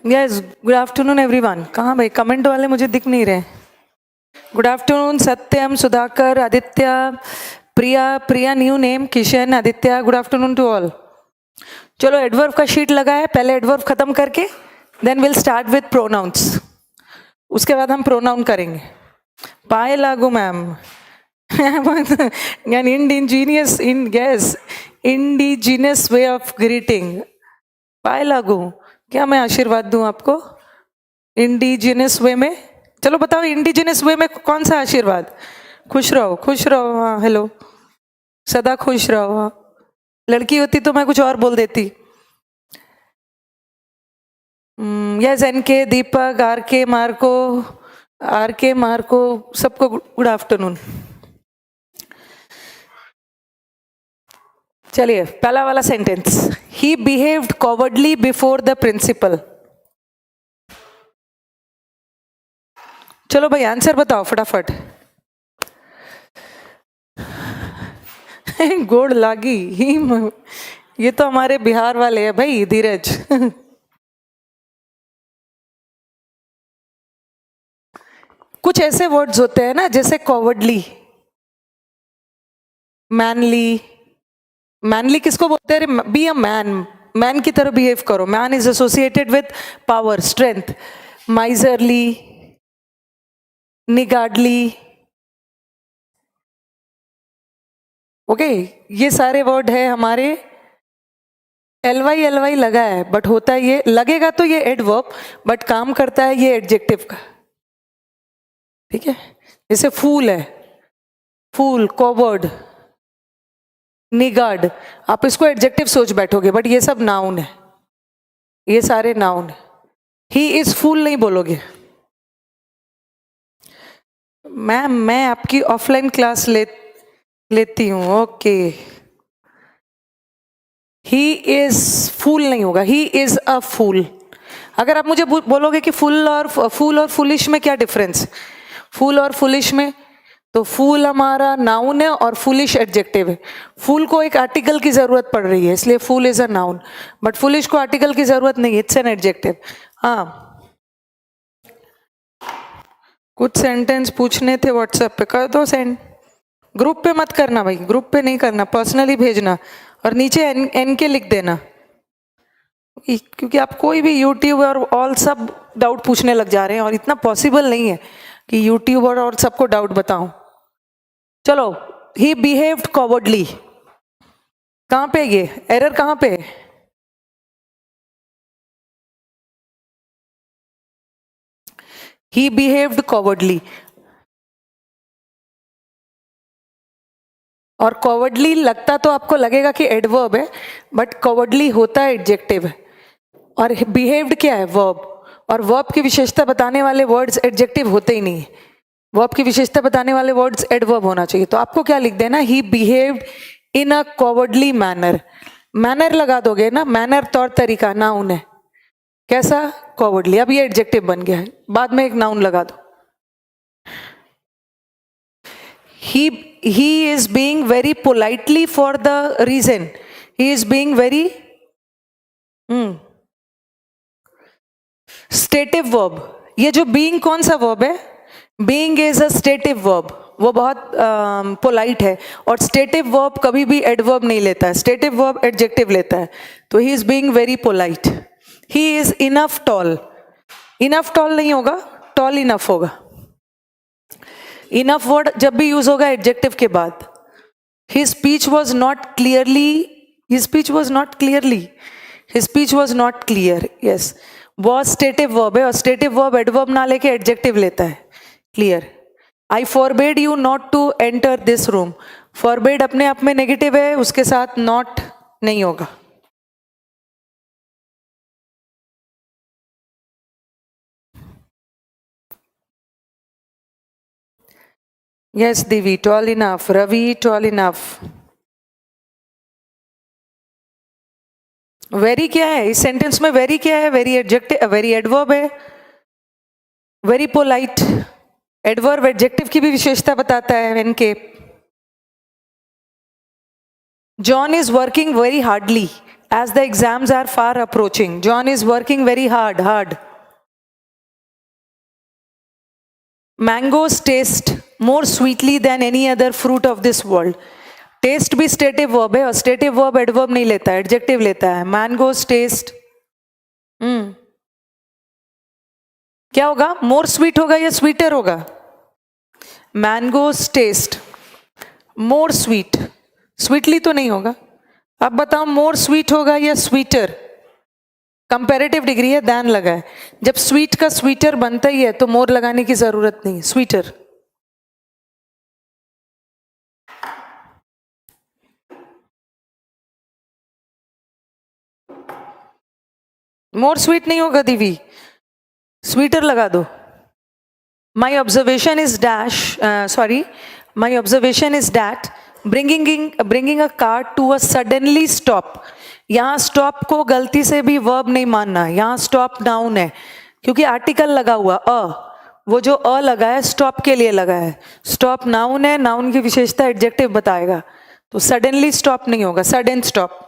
Yes, good afternoon everyone. कहाँ भाई comment वाले मुझे दिख नहीं रहे। Good afternoon Satyam, Sudhakar, Aditya, Priya, Priya new name, Kishan, Aditya, good afternoon to all. चलो एडवर्ब का शीट लगा है, पहले एडवर्ब खत्म करके then will start with pronouns, उसके बाद हम प्रोनाउन करेंगे। पाए लागू ma'am an indigenous way of greeting. पाए लागू, क्या मैं आशीर्वाद दूं आपको इंडिजिनस वे में? चलो बताओ इंडिजिनस वे में कौन सा आशीर्वाद? खुश रहो, खुश रहो। हाँ हेलो, सदा खुश रहो। हाँ, लड़की होती तो मैं कुछ और बोल देती। Yes, NK, Deepak, R K Marco, सबको गुड आफ्टरनून। चलिए पहला वाला sentence, he behaved cowardly before the principal. चलो भाई आंसर बताओ फटाफट। गोड़ लागी ही, ये तो हमारे बिहार वाले हैं भाई, धीरज। कुछ ऐसे वर्ड्स होते हैं ना जैसे कॉवर्डली, मैनली। मैनली किसको बोलते हैं? बी अ मैन, मैन की तरह बिहेव करो। Man is associated with power, strength. Miserly, niggardly, okay, ये सारे वर्ड है हमारे। एलवाई लगा है बट होता है ये, लगेगा तो ये एडवर्ब बट काम करता है ये एडजेक्टिव का, ठीक है। जैसे फूल है, फूल, कॉवर्ड, निगार्ड, आप इसको एडजेक्टिव सोच बैठोगे बट ये सब नाउन है, ये सारे नाउन है। ही इज फूल नहीं बोलोगे। मैम मैं आपकी ऑफलाइन क्लास लेती हूँ, ओके। ही इज फूल नहीं होगा, ही इज अ फूल। अगर आप मुझे बोलोगे कि फूल और फुलिश में क्या डिफरेंस? फूल और फुलिश में, तो फूल हमारा नाउन है और फुलिश एडजेक्टिव है। फूल को एक आर्टिकल की जरूरत पड़ रही है इसलिए fool is a noun, but foolish को आर्टिकल की जरूरत नहीं, इट्स एन एडजेक्टिव। हाँ, कुछ सेंटेंस पूछने थे व्हाट्सएप पे, कर दो सेंड। ग्रुप पे मत करना भाई, ग्रुप पे नहीं करना, पर्सनली भेजना और नीचे एन के लिख देना, क्योंकि आप कोई भी यूट्यूब और ऑल सब डाउट पूछने लग जा रहे हैं और इतना पॉसिबल नहीं है कि यूट्यूब और सबको डाउट बताऊं। चलो, ही बिहेव्ड कॉवर्डली, कहां पे ये एरर, कहां पे? ही बिहेव्ड कॉवर्डली, और कॉवर्डली लगता तो आपको लगेगा कि एडवर्ब है बट कॉवर्डली होता है एडजेक्टिव है, और बिहेव्ड क्या है? वर्ब, और वर्ब की विशेषता बताने वाले वर्ड्स एडजेक्टिव होते ही नहीं है। वर्ब की विशेषता बताने वाले वर्ड्स एडवर्ब होना चाहिए। तो आपको क्या लिख देना? ही behaved in a cowardly manner. Manner लगा दोगे ना, मैनर तौर तरीका, नाउन है। कैसा? कॉवर्डली। अब ये एडजेक्टिव बन गया है, बाद में एक नाउन लगा दो। he is being very politely for the reason, he is being very stative verb. ये जो बीइंग कौन सा वर्ब है? Being is a stative verb, वो बहुत पोलाइट है, और स्टेटिव वर्ब कभी भी एडवर्ब नहीं लेता है, स्टेटिव वर्ब एडजेक्टिव लेता है। तो he is being very polite. He is enough tall, enough tall नहीं होगा, टॉल इनफ होगा। इनफ वर्ड जब भी यूज होगा एडजेक्टिव के बाद। His speech was not clearly, his speech was not clearly, his speech was not clear, yes. Was stative verb है और स्टेटिव वर्ब एडवर्ब ना लेके एडजेक्टिव लेता है, clear. I forbade you not to enter this room, forbade अपने आप में negative है, उसके साथ नॉट नहीं होगा। Yes Devi, tall enough. Ravi, tall enough. Very क्या है इस सेंटेंस में? वेरी क्या है? वेरी एडजेक्टिव, वेरी एडवर्ब है। वेरी पोलाइट एडवर्ब एडजेक्टिव की भी विशेषता बताता है। इनके John is working very hardly, as the exams are far approaching. John is working very hard. Mangoes taste more sweetly than any other fruit of this world. Taste भी stative verb है और stative verb adverb नहीं लेता है, adjective लेता है. Mangoes test क्या होगा? मोर स्वीट होगा या स्वीटर होगा? Mangoes taste more sweet, sweetly तो नहीं होगा. अब बताओ मोर स्वीट होगा या स्वीटर? कंपैरेटिव डिग्री है, दैन लगा है. जब स्वीट का स्वीटर बनता ही है तो मोर लगाने की जरूरत नहीं. स्वीटर. मोर स्वीट नहीं होगा दीवी, स्वीटर लगा दो. My observation is dash, sorry, my observation is that bringing a car to a suddenly stop. यहाँ स्टॉप को गलती से भी वर्ब नहीं मानना. यहाँ स्टॉप नाउन है क्योंकि आर्टिकल लगा हुआ अ. वो जो अ लगा है स्टॉप के लिए लगा है. स्टॉप नाउन है, नाउन की विशेषता एडजेक्टिव बताएगा. तो सडनली स्टॉप नहीं होगा, sudden stop.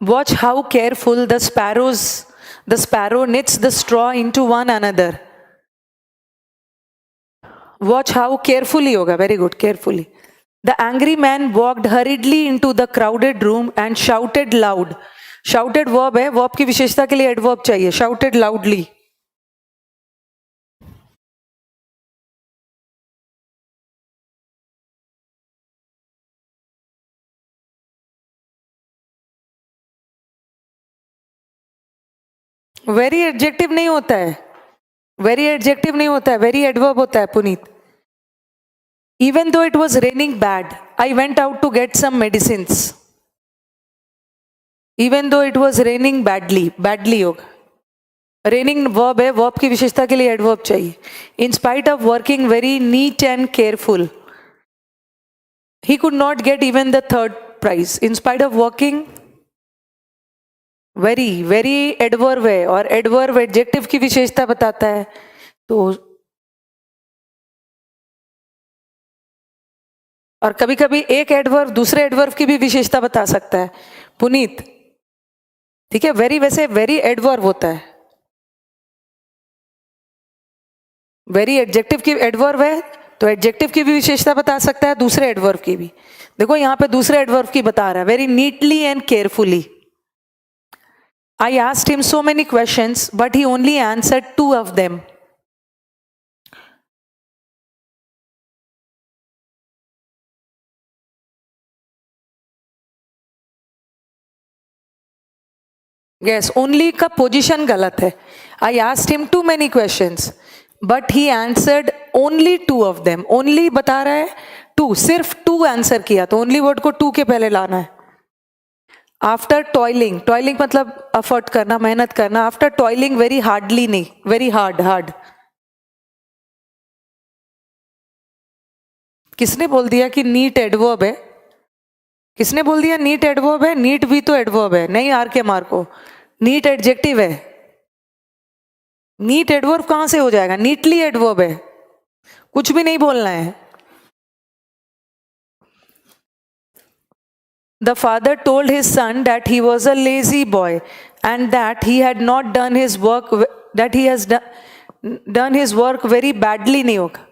Watch how careful the sparrow knits the straw into one another. Watch how carefully होगा, very good, carefully. The angry man walked hurriedly into the crowded room and shouted loud. Shouted verb है, verb की विशेषता के लिए adverb चाहिए. Shouted loudly. Very adjective नहीं होता है, वेरी एडजेक्टिव नहीं होता है, वेरी एडवर्ब होता है Puneet. Even though it was raining bad, I went out to get some medicines. Even though it was raining badly होगा. Raining verb है, verb की विशेषता के लिए adverb चाहिए. In spite of working very neat and careful, he could not get even the third prize. In spite of working very adverb है और adverb adjective की विशेषता बताता है. तो और कभी कभी एक एडवर्ब दूसरे एडवर्ब की भी विशेषता बता सकता है पुनीत. ठीक है, वेरी वैसे वेरी एडवर्ब होता है. वेरी एडजेक्टिव की एडवर्ब है तो एडजेक्टिव की भी विशेषता बता सकता है, दूसरे एडवर्ब की भी. देखो यहाँ पे दूसरे एडवर्ब की बता रहा है, very neatly and carefully. I asked him so many questions, but he only answered 2 of them. Yes, only का पोजीशन गलत है. I asked him too many questions, but he answered only 2 of them. Only बता रहा है 2, सिर्फ 2 answer किया, तो only word को 2 के पहले लाना है. आफ्टर टॉयलिंग, टॉयलिंग मतलब एफर्ट करना, मेहनत करना. आफ्टर टॉयलिंग वेरी हार्डली नहीं, वेरी हार्ड. किसने बोल दिया कि नीट एडवर्ब है? किसने बोल दिया नीट एडवर्ब है? नीट भी तो एडवर्ब है. नहीं are K Marco, NEET adjective है. नीट एडवर्ब कहां से हो जाएगा? नीटली एडवर्ब है. कुछ भी नहीं बोलना है. The father told his son that he was a lazy boy and that he had not done his work, that he has done his work very badly. नहीं होगा,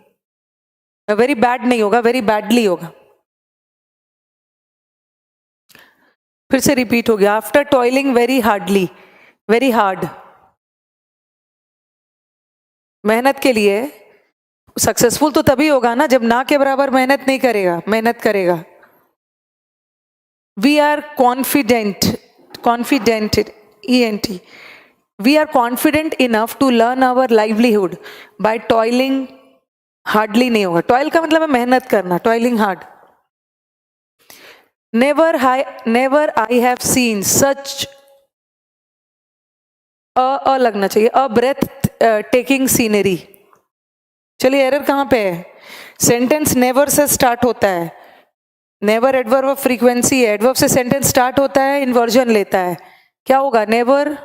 very bad नहीं होगा, very badly होगा. फिर से repeat हो गया. After toiling very hardly, very hard. मेहनत के लिए सक्सेसफुल तो तभी होगा ना जब ना के बराबर मेहनत नहीं करेगा, मेहनत करेगा. We are confident, ENT. We are confident enough to learn our livelihood by toiling hardly. नहीं होगा. Toil का मतलब है मेहनत करना, toiling hard. Never I have seen such अ लगना चाहिए, अ ब्रेथ टेकिंग सीनरी। चलिए एरर कहाँ पे है? सेंटेंस नेवर से स्टार्ट होता है, नेवर एडवर्ब ऑफ फ्रीक्वेंसी है, एडवर्ब से सेंटेंस स्टार्ट होता है, इन्वर्जन लेता है, क्या होगा? नेवर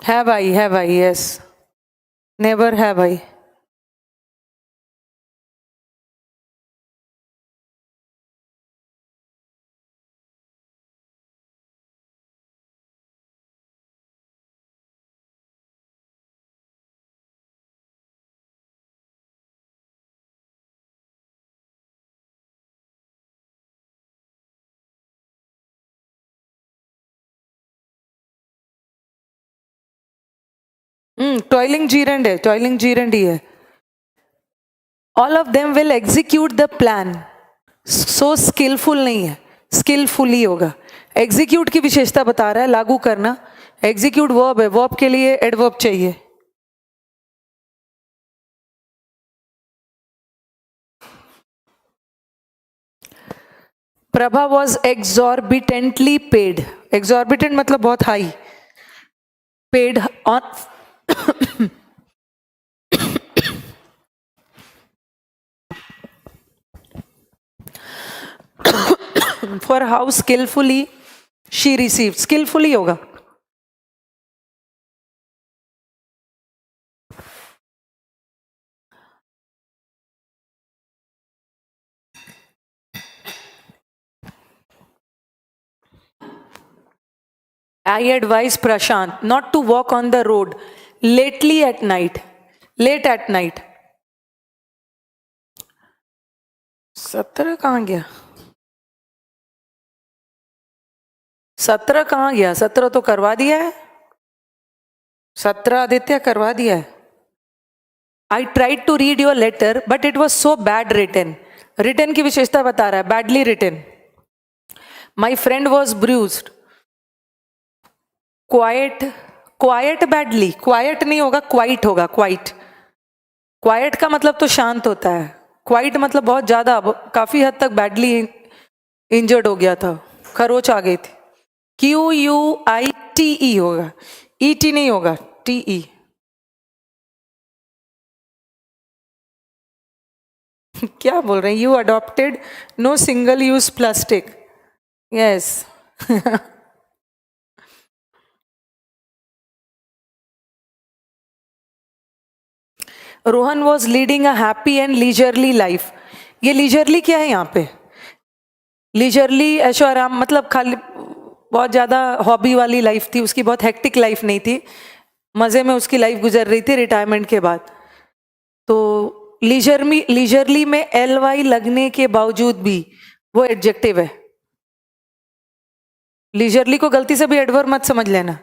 है भाई, है भाई, यस, नेवर है भाई। टॉयलिंग जीरेंड है, टॉयलिंग जीरेंड ही है। All of them will execute the plan, so skillful नहीं है, स्किलफुली होगा। एग्जीक्यूट की विशेषता बता रहा है, लागू करना। एग्जीक्यूट वर्ब है, वर्ब के लिए एडवर्ब चाहिए। प्रभा वॉज एक्सॉर्बिटेंटली पेड, एक्सॉर्बिटेंट मतलब बहुत high, paid on for how skilfully she receive, skilfully होगा। I advise Prashant not to walk on the road lately at night, late at night। 17 कहाँ गया? 17 कहाँ गया? 17 तो करवा दिया है, 17 आदित्य करवा दिया है। I tried to read your letter but it was so bad written, written की विशेषता बता रहा है, badly written। My friend was bruised, quiet, quiet badly, quiet नहीं होगा, quiet होगा, quiet। quiet का मतलब तो शांत होता है, quiet मतलब बहुत ज्यादा, काफी हद तक badly इंजर्ड हो गया था, खरोच आ गई थी। QUITE होगा, ET नहीं होगा, TE। क्या बोल रहे हैं? You adopted no single use plastic, yes. Rohan was leading a happy and leisurely life, ये लीजरली क्या है यहाँ पे? लीजरली ऐशो आराम मतलब खाली बहुत ज़्यादा हॉबी वाली लाइफ थी उसकी, बहुत हेक्टिक लाइफ नहीं थी, मज़े में उसकी लाइफ गुजर रही थी रिटायरमेंट के बाद। तो लीजरली में LY लगने के बावजूद भी वो एडजेक्टिव है। लीजरली को गलती से भी एडवर्ब मत समझ लेना।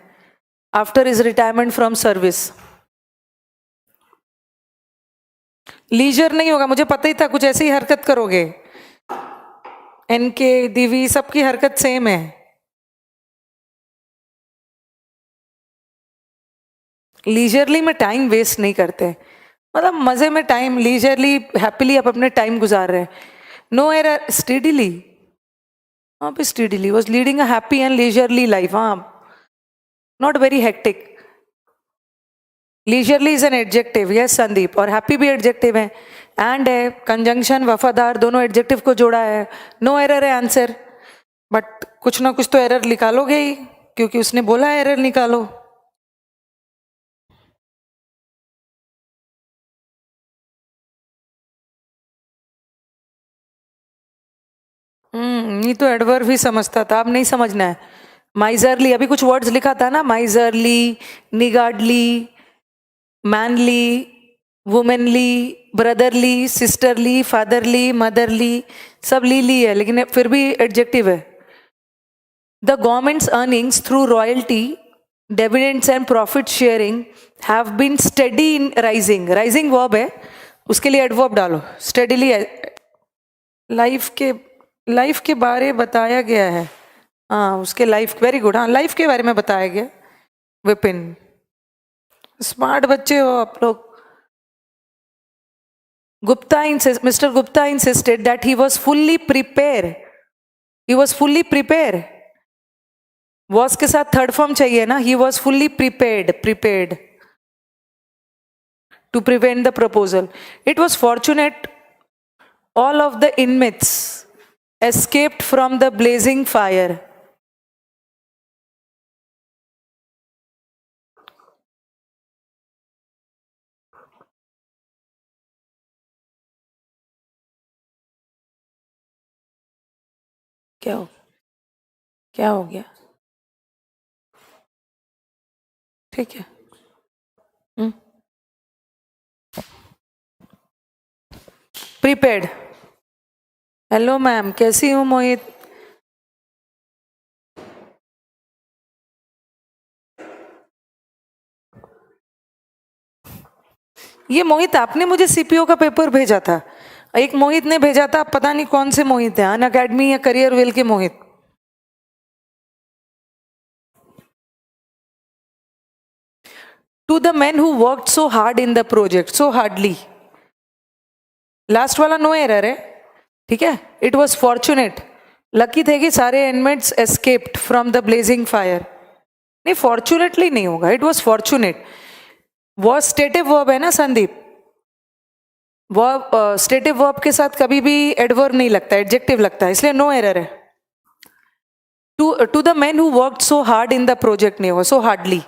After is retirement from service, leisure नहीं होगा, मुझे पता ही था कुछ ऐसी ही हरकत करोगे। इनके दिवी सबकी हरकत सेम है। लीजरली में टाइम वेस्ट नहीं करते, मतलब मजे में टाइम, लीजरली हैप्पीली आप अपने टाइम गुजार रहे हैं। नो एरर, स्टेडीली, हाँ पे steadily was leading a happy and leisurely life, हाँ not very hectic. Leisurely is an adjective, yes Sandeep, और हैप्पी भी एडजेक्टिव है, एंड है, कंजंक्शन, वफादार, दोनों एडजेक्टिव को जोड़ा है। नो एरर है आंसर, बट कुछ ना कुछ तो एरर निकालोगे ही, क्योंकि उसने बोला एरर निकालो। ये तो एडवर्ब ही समझता था, अब नहीं समझना है। माइजरली, अभी कुछ वर्ड्स लिखा था ना, miserly, niggardly, manly, womanly, brotherly, sisterly, fatherly, motherly, सब ली है, लेकिन फिर भी एडजेक्टिव है। The government's earnings through royalty, dividends and profit sharing have been steady in rising, rising verb है, उसके लिए एडवर्ब डालो, स्टेडीली। लाइफ के लाइफ के बारे बताया गया है, हाँ उसके लाइफ, वेरी गुड, हाँ लाइफ के बारे में बताया गया। विपिन, स्मार्ट बच्चे हो आप लोग। Mr. Gupta insisted that he was fully prepared. He was fully prepared. Was के साथ थर्ड फॉर्म चाहिए ना, he was fully prepared to prevent the proposal. It was fortunate all of the inmates escaped from the blazing fire. क्या हो गया? ठीक है। Prepaid. Hello ma'am, कैसी हूँ मोहित? ये मोहित आपने मुझे सीपीओ का पेपर भेजा था, एक मोहित ने भेजा था, पता नहीं कौन से मोहित है, अनअकैडमी या करियर वेल के Mohit. To the man who worked so hard in the project, so hardly, last वाला नो एरर है, ठीक है। इट वॉज फॉर्चुनेट, लकी थे कि सारे inmates escaped from the blazing fire. नहीं, फॉर्चुनेटली नहीं होगा, it was fortunate. Was stative verb है ना संदीप, वर्ब स्टेटिव वर्ब के साथ कभी भी एडवर्ब नहीं लगता, एडजेक्टिव लगता है, इसलिए नो एरर है। To the man who worked so hard in the project नहीं होगा, so hardly.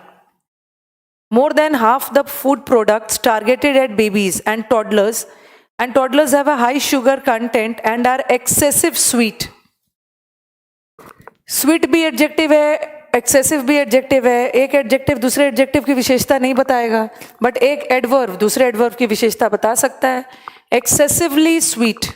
More than half the food products targeted at babies and toddlers have a high sugar content and are excessive sweet. Sweet भी adjective है, excessive भी adjective है। एक adjective दूसरे adjective की विशेषता नहीं बताएगा, बट एक एडवर्ब दूसरे एडवर्ब की विशेषता बता सकता है। Excessively sweet.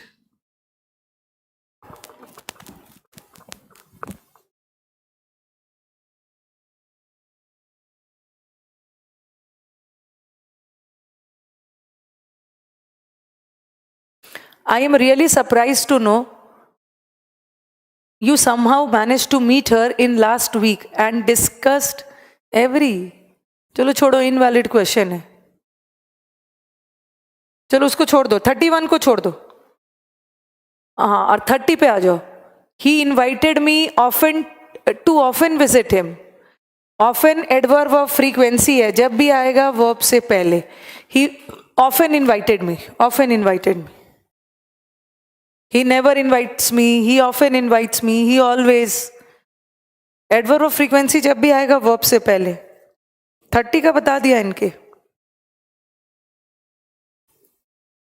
I am really surprised to know you somehow managed to meet her in last week and discussed every, चलो छोड़ो, इनवैलिड क्वेश्चन है, चलो उसको छोड़ दो, 31 को छोड़ दो, हाँ, और 30 पे आ जाओ। He invited me often to often visit him. Often adverb of frequency है, जब भी आएगा वर्ब से पहले। He often invited me, often invited me. He never invites me, he often invites me, he always. Adverb of frequency जब भी आएगा verb से पहले। 30 का बता दिया इनके,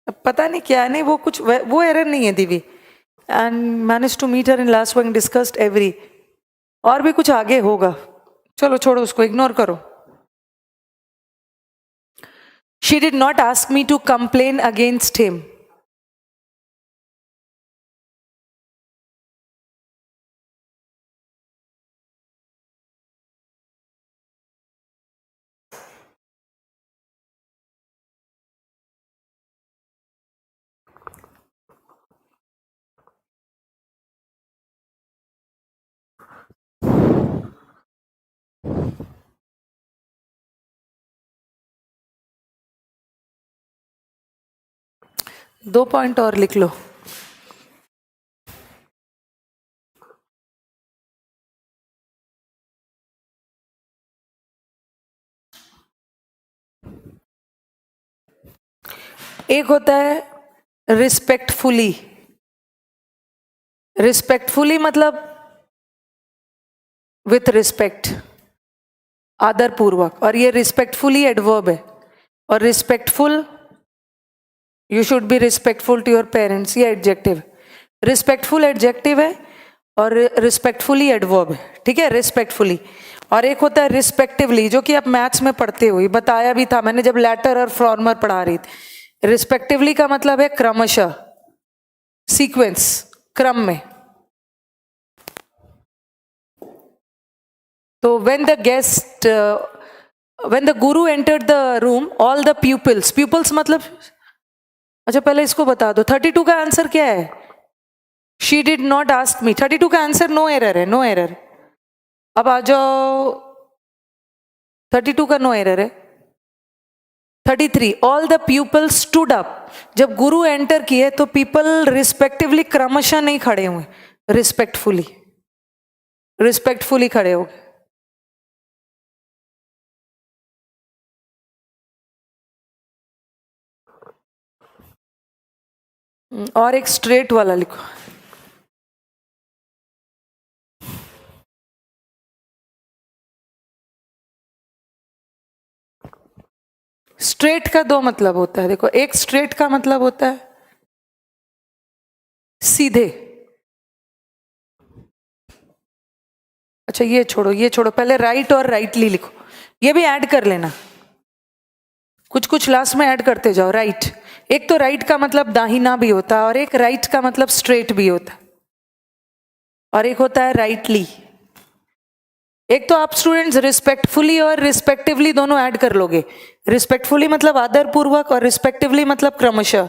अब पता नहीं क्या नहीं, वो कुछ वो एरर नहीं है Divi. And manage to meet her in last week, discussed every, और भी कुछ आगे होगा, चलो छोड़ो उसको, इग्नोर करो। She did not ask me to complain against him. दो पॉइंट और लिख लो। एक होता है रिस्पेक्टफुली, रिस्पेक्टफुली मतलब विथ रिस्पेक्ट, आदर पूर्वक, और ये रिस्पेक्टफुली एडवर्ब है। और respectful, you should be respectful to your parents, ये एडजेक्टिव। रिस्पेक्टफुल एडजेक्टिव है और रिस्पेक्टफुली एडवर्ब है, ठीक है, रिस्पेक्टफुली। और एक होता है रिस्पेक्टिवली, जो कि आप मैथ्स में पढ़ते हो, बताया भी था मैंने जब लेटर और फॉर्मर पढ़ा रही थी। रिस्पेक्टिवली का मतलब है क्रमशः, सीक्वेंस, क्रम में। तो when the guest, when the guru entered the room, all the pupils, pupils मतलब, अच्छा पहले इसको बता दो, 32 का आंसर क्या है? She did not ask me, 32 का आंसर नो एरर है, नो एरर। अब आ जाओ 32 का नो एरर है। 33 all the people stood up, जब गुरु एंटर किए तो पीपल रिस्पेक्टिवली क्रमशः नहीं खड़े हुए, रिस्पेक्टफुली, रिस्पेक्टफुली खड़े हो गए। और एक स्ट्रेट वाला लिखो। स्ट्रेट का दो मतलब होता है, देखो, एक स्ट्रेट का मतलब होता है सीधे। अच्छा ये छोड़ो, ये छोड़ो, पहले राइट और राइटली लिखो, ये भी ऐड कर लेना, कुछ कुछ लास्ट में ऐड करते जाओ। राइट, एक तो राइट का मतलब दाहिना भी होता है, और एक राइट का मतलब स्ट्रेट भी होता है, और एक होता है राइटली। एक तो आप स्टूडेंट्स रिस्पेक्टफुली और रिस्पेक्टिवली दोनों ऐड कर लोगे। रिस्पेक्टफुली मतलब आदर पूर्वक, और रिस्पेक्टिवली मतलब क्रमशः।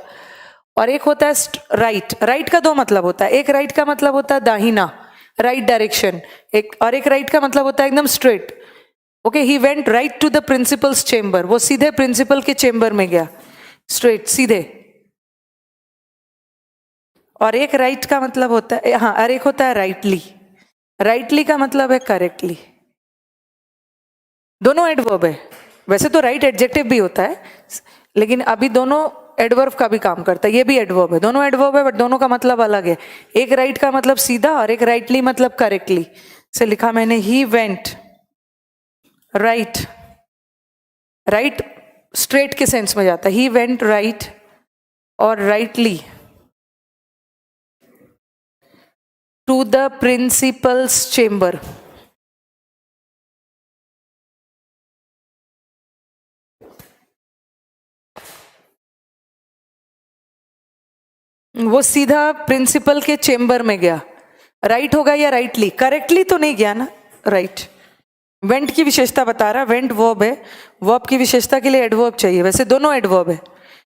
और एक होता है राइट, राइट का दो मतलब होता है, एक राइट का मतलब होता है दाहिना, राइट डायरेक्शन, एक और एक राइट का मतलब होता है एकदम straight. Okay, he went right to the principal's chamber, वो सीधे प्रिंसिपल के चेंबर में गया, स्ट्रेट सीधे। और एक राइट का मतलब होता है, हाँ, और एक होता है राइटली, राइटली का मतलब है करेक्टली। दोनों एडवर्ब है, वैसे तो राइट एडजेक्टिव भी होता है, लेकिन अभी दोनों एडवर्ब का भी काम करता है, ये भी एडवर्ब है, दोनों एडवर्ब है, बट दोनों का मतलब अलग है। एक राइट का मतलब सीधा, और एक राइटली मतलब करेक्टली। से लिखा मैंने, he went right, right straight के सेंस में जाता है, ही वेंट राइट और rightly to the principal's chamber. वो सीधा प्रिंसिपल के चेंबर में गया, राइट होगा या राइटली, करेक्टली तो नहीं गया ना, राइट। वेंट की विशेषता बता रहा, वेंट वर्ब है, वर्ब की विशेषता के लिए एडवर्ब चाहिए, वैसे दोनों एडवर्ब है,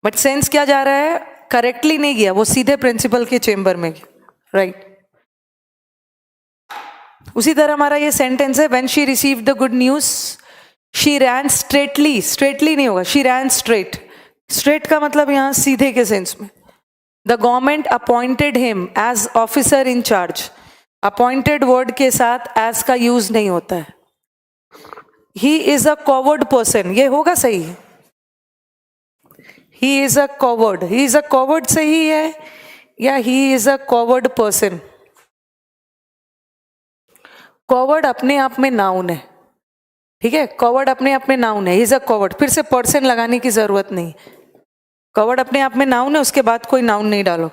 बट सेंस क्या जा रहा है, करेक्टली नहीं गया, वो सीधे प्रिंसिपल के चेंबर में गया, राइट। उसी तरह हमारा ये सेंटेंस है, when she received the good news she rain straightly, straightly नहीं होगा, शी रैन स्ट्रेट, स्ट्रेट का मतलब यहां सीधे के सेंस में। The government appointed him as officer in charge, appointed word के साथ एज का यूज नहीं होता है। He is a coward person, ये होगा सही, he is a coward, he is a coward सही है, या he is a coward person. Coward अपने आप में नाउन है, ठीक है, कॉवर्ड अपने आप में नाउन है, ही इज अ कॉवर्ड, फिर से पर्सन लगाने की जरूरत नहीं, कॉवर्ड अपने आप में नाउन है, उसके बाद कोई नाउन नहीं डालो।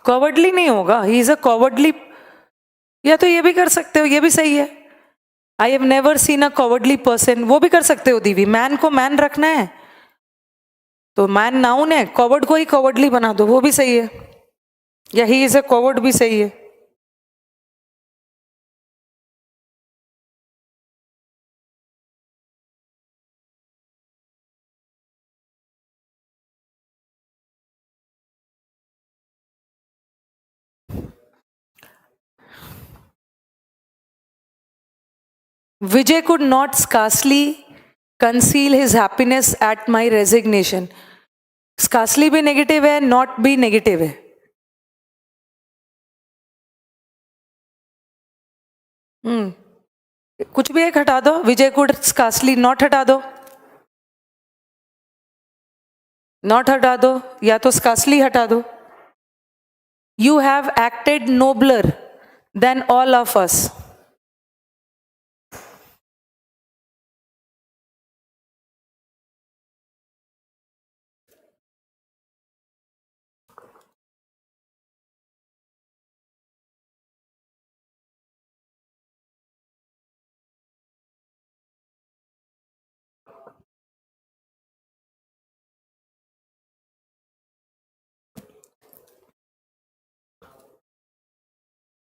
कॉवर्डली नहीं होगा, ही इज अ कॉवर्डली, या तो ये भी कर सकते हो, ये भी सही है, I have never seen a cowardly person, वो भी कर सकते हो दीवी, मैन को मैन रखना है तो मैन नाउन है, कॉवर्ड को ही कॉवर्डली बना दो, वो भी सही है, या ही इज अ कॉवर्ड भी सही है। Vijay could not scarcely conceal his happiness at my resignation. Scarcely भी नेगेटिव है, नॉट भी नेगेटिव है। कुछ भी एक हटा दो, विजय कुड स्कार्सली नॉट हटा दो, नॉट हटा दो, या तो स्कार्सली हटा दो। You have acted nobler than all of us.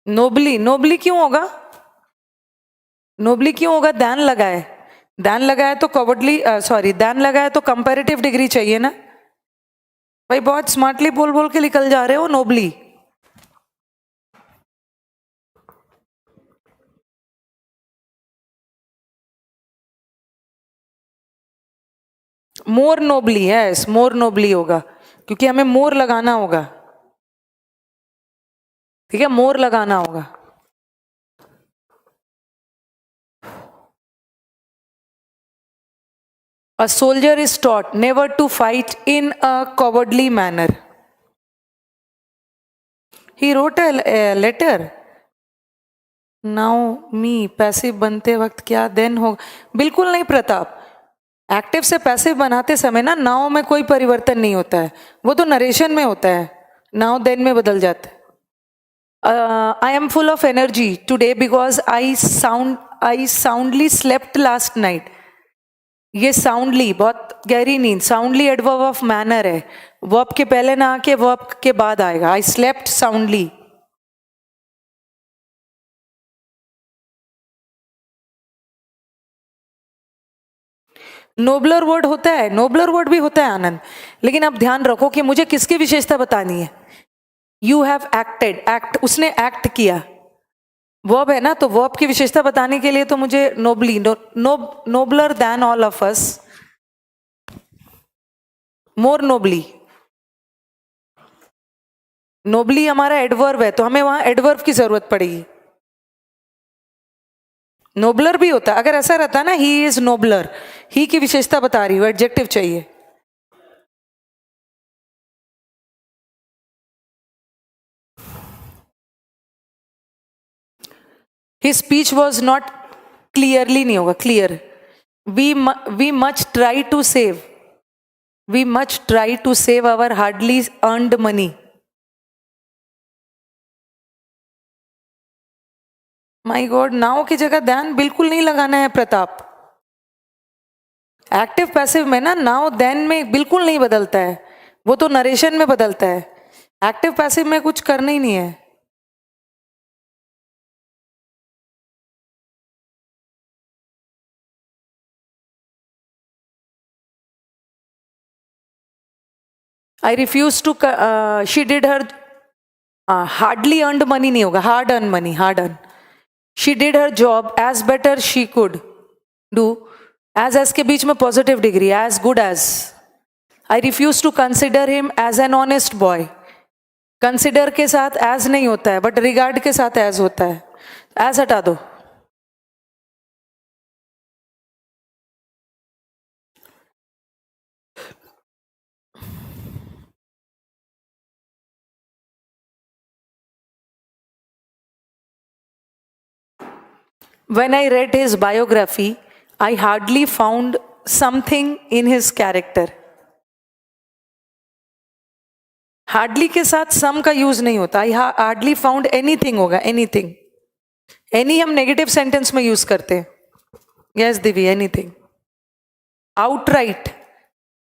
Nobly, nobly क्यों होगा? नोबली क्यों होगा? दैन लगा है, दैन लगा है तो कवर्डली, सॉरी दैन लगा है तो कंपैरेटिव डिग्री चाहिए ना भाई। बहुत स्मार्टली बोल बोल के निकल जा रहे हो। नोबली, मोर नोबली है, मोर नोबली होगा क्योंकि हमें मोर लगाना होगा, ठीक है, मोर लगाना होगा। A soldier is taught never to fight in a cowardly manner. He wrote a letter. Now me, passive बनते वक्त क्या देन होगा? बिल्कुल नहीं प्रताप, एक्टिव से पैसिव बनाते समय ना नाउ में कोई परिवर्तन नहीं होता है, वो तो नरेशन में होता है, नाउ देन में बदल जाता है। I am full of energy today because I soundly slept last night. ये साउंडली, बहुत गहरी नींद, साउंडली एडवर्ब ऑफ मैनर है, वर्ब के पहले ना आके वर्ब के बाद आएगा। I slept soundly. नोबलर वर्ड होता है, नोबलर वर्ड भी होता है आनंद, लेकिन आप ध्यान रखो कि मुझे किसकी विशेषता बतानी है। यू हैव एक्टेड, एक्ट, उसने एक्ट किया, वर्ब है ना, तो वर्ब की विशेषता बताने के लिए तो मुझे nobly, nobler than all of us, more nobly. Nobly हमारा एडवर्ब है तो हमें वहां एडवर्ब की जरूरत पड़ेगी। नोबलर भी होता है, अगर ऐसा रहता ना ही इज नोबलर, ही की विशेषता बता रही हूँ, एडजेक्टिव चाहिए। His speech was not clearly, नहीं होगा, clear. We much try to save, we much try to save our hardly earned money. My God, now की जगह ध्यान बिल्कुल नहीं लगाना है प्रताप। एक्टिव पैसिव में ना नाउ देन में बिल्कुल नहीं बदलता है, वो तो नरेशन में बदलता है। एक्टिव पैसिव में कुछ करना ही नहीं है। I refuse to, she did her, hardly earned money नहीं होगा, hard earn money, hard earn. She did her job as better she could do, as के बीच में positive degree, as good as. I refuse to consider him as an honest boy, consider के साथ as नहीं होता है but regard के साथ एज होता है, एज हटा दो। When I read his biography, I hardly found something in his character. Hardly के साथ सम का यूज नहीं होता, आई हार्डली फाउंड एनीथिंग होगा, एनीथिंग। एनी हम नेगेटिव सेंटेंस में यूज करते हैं। Yes Divya, anything. Outright,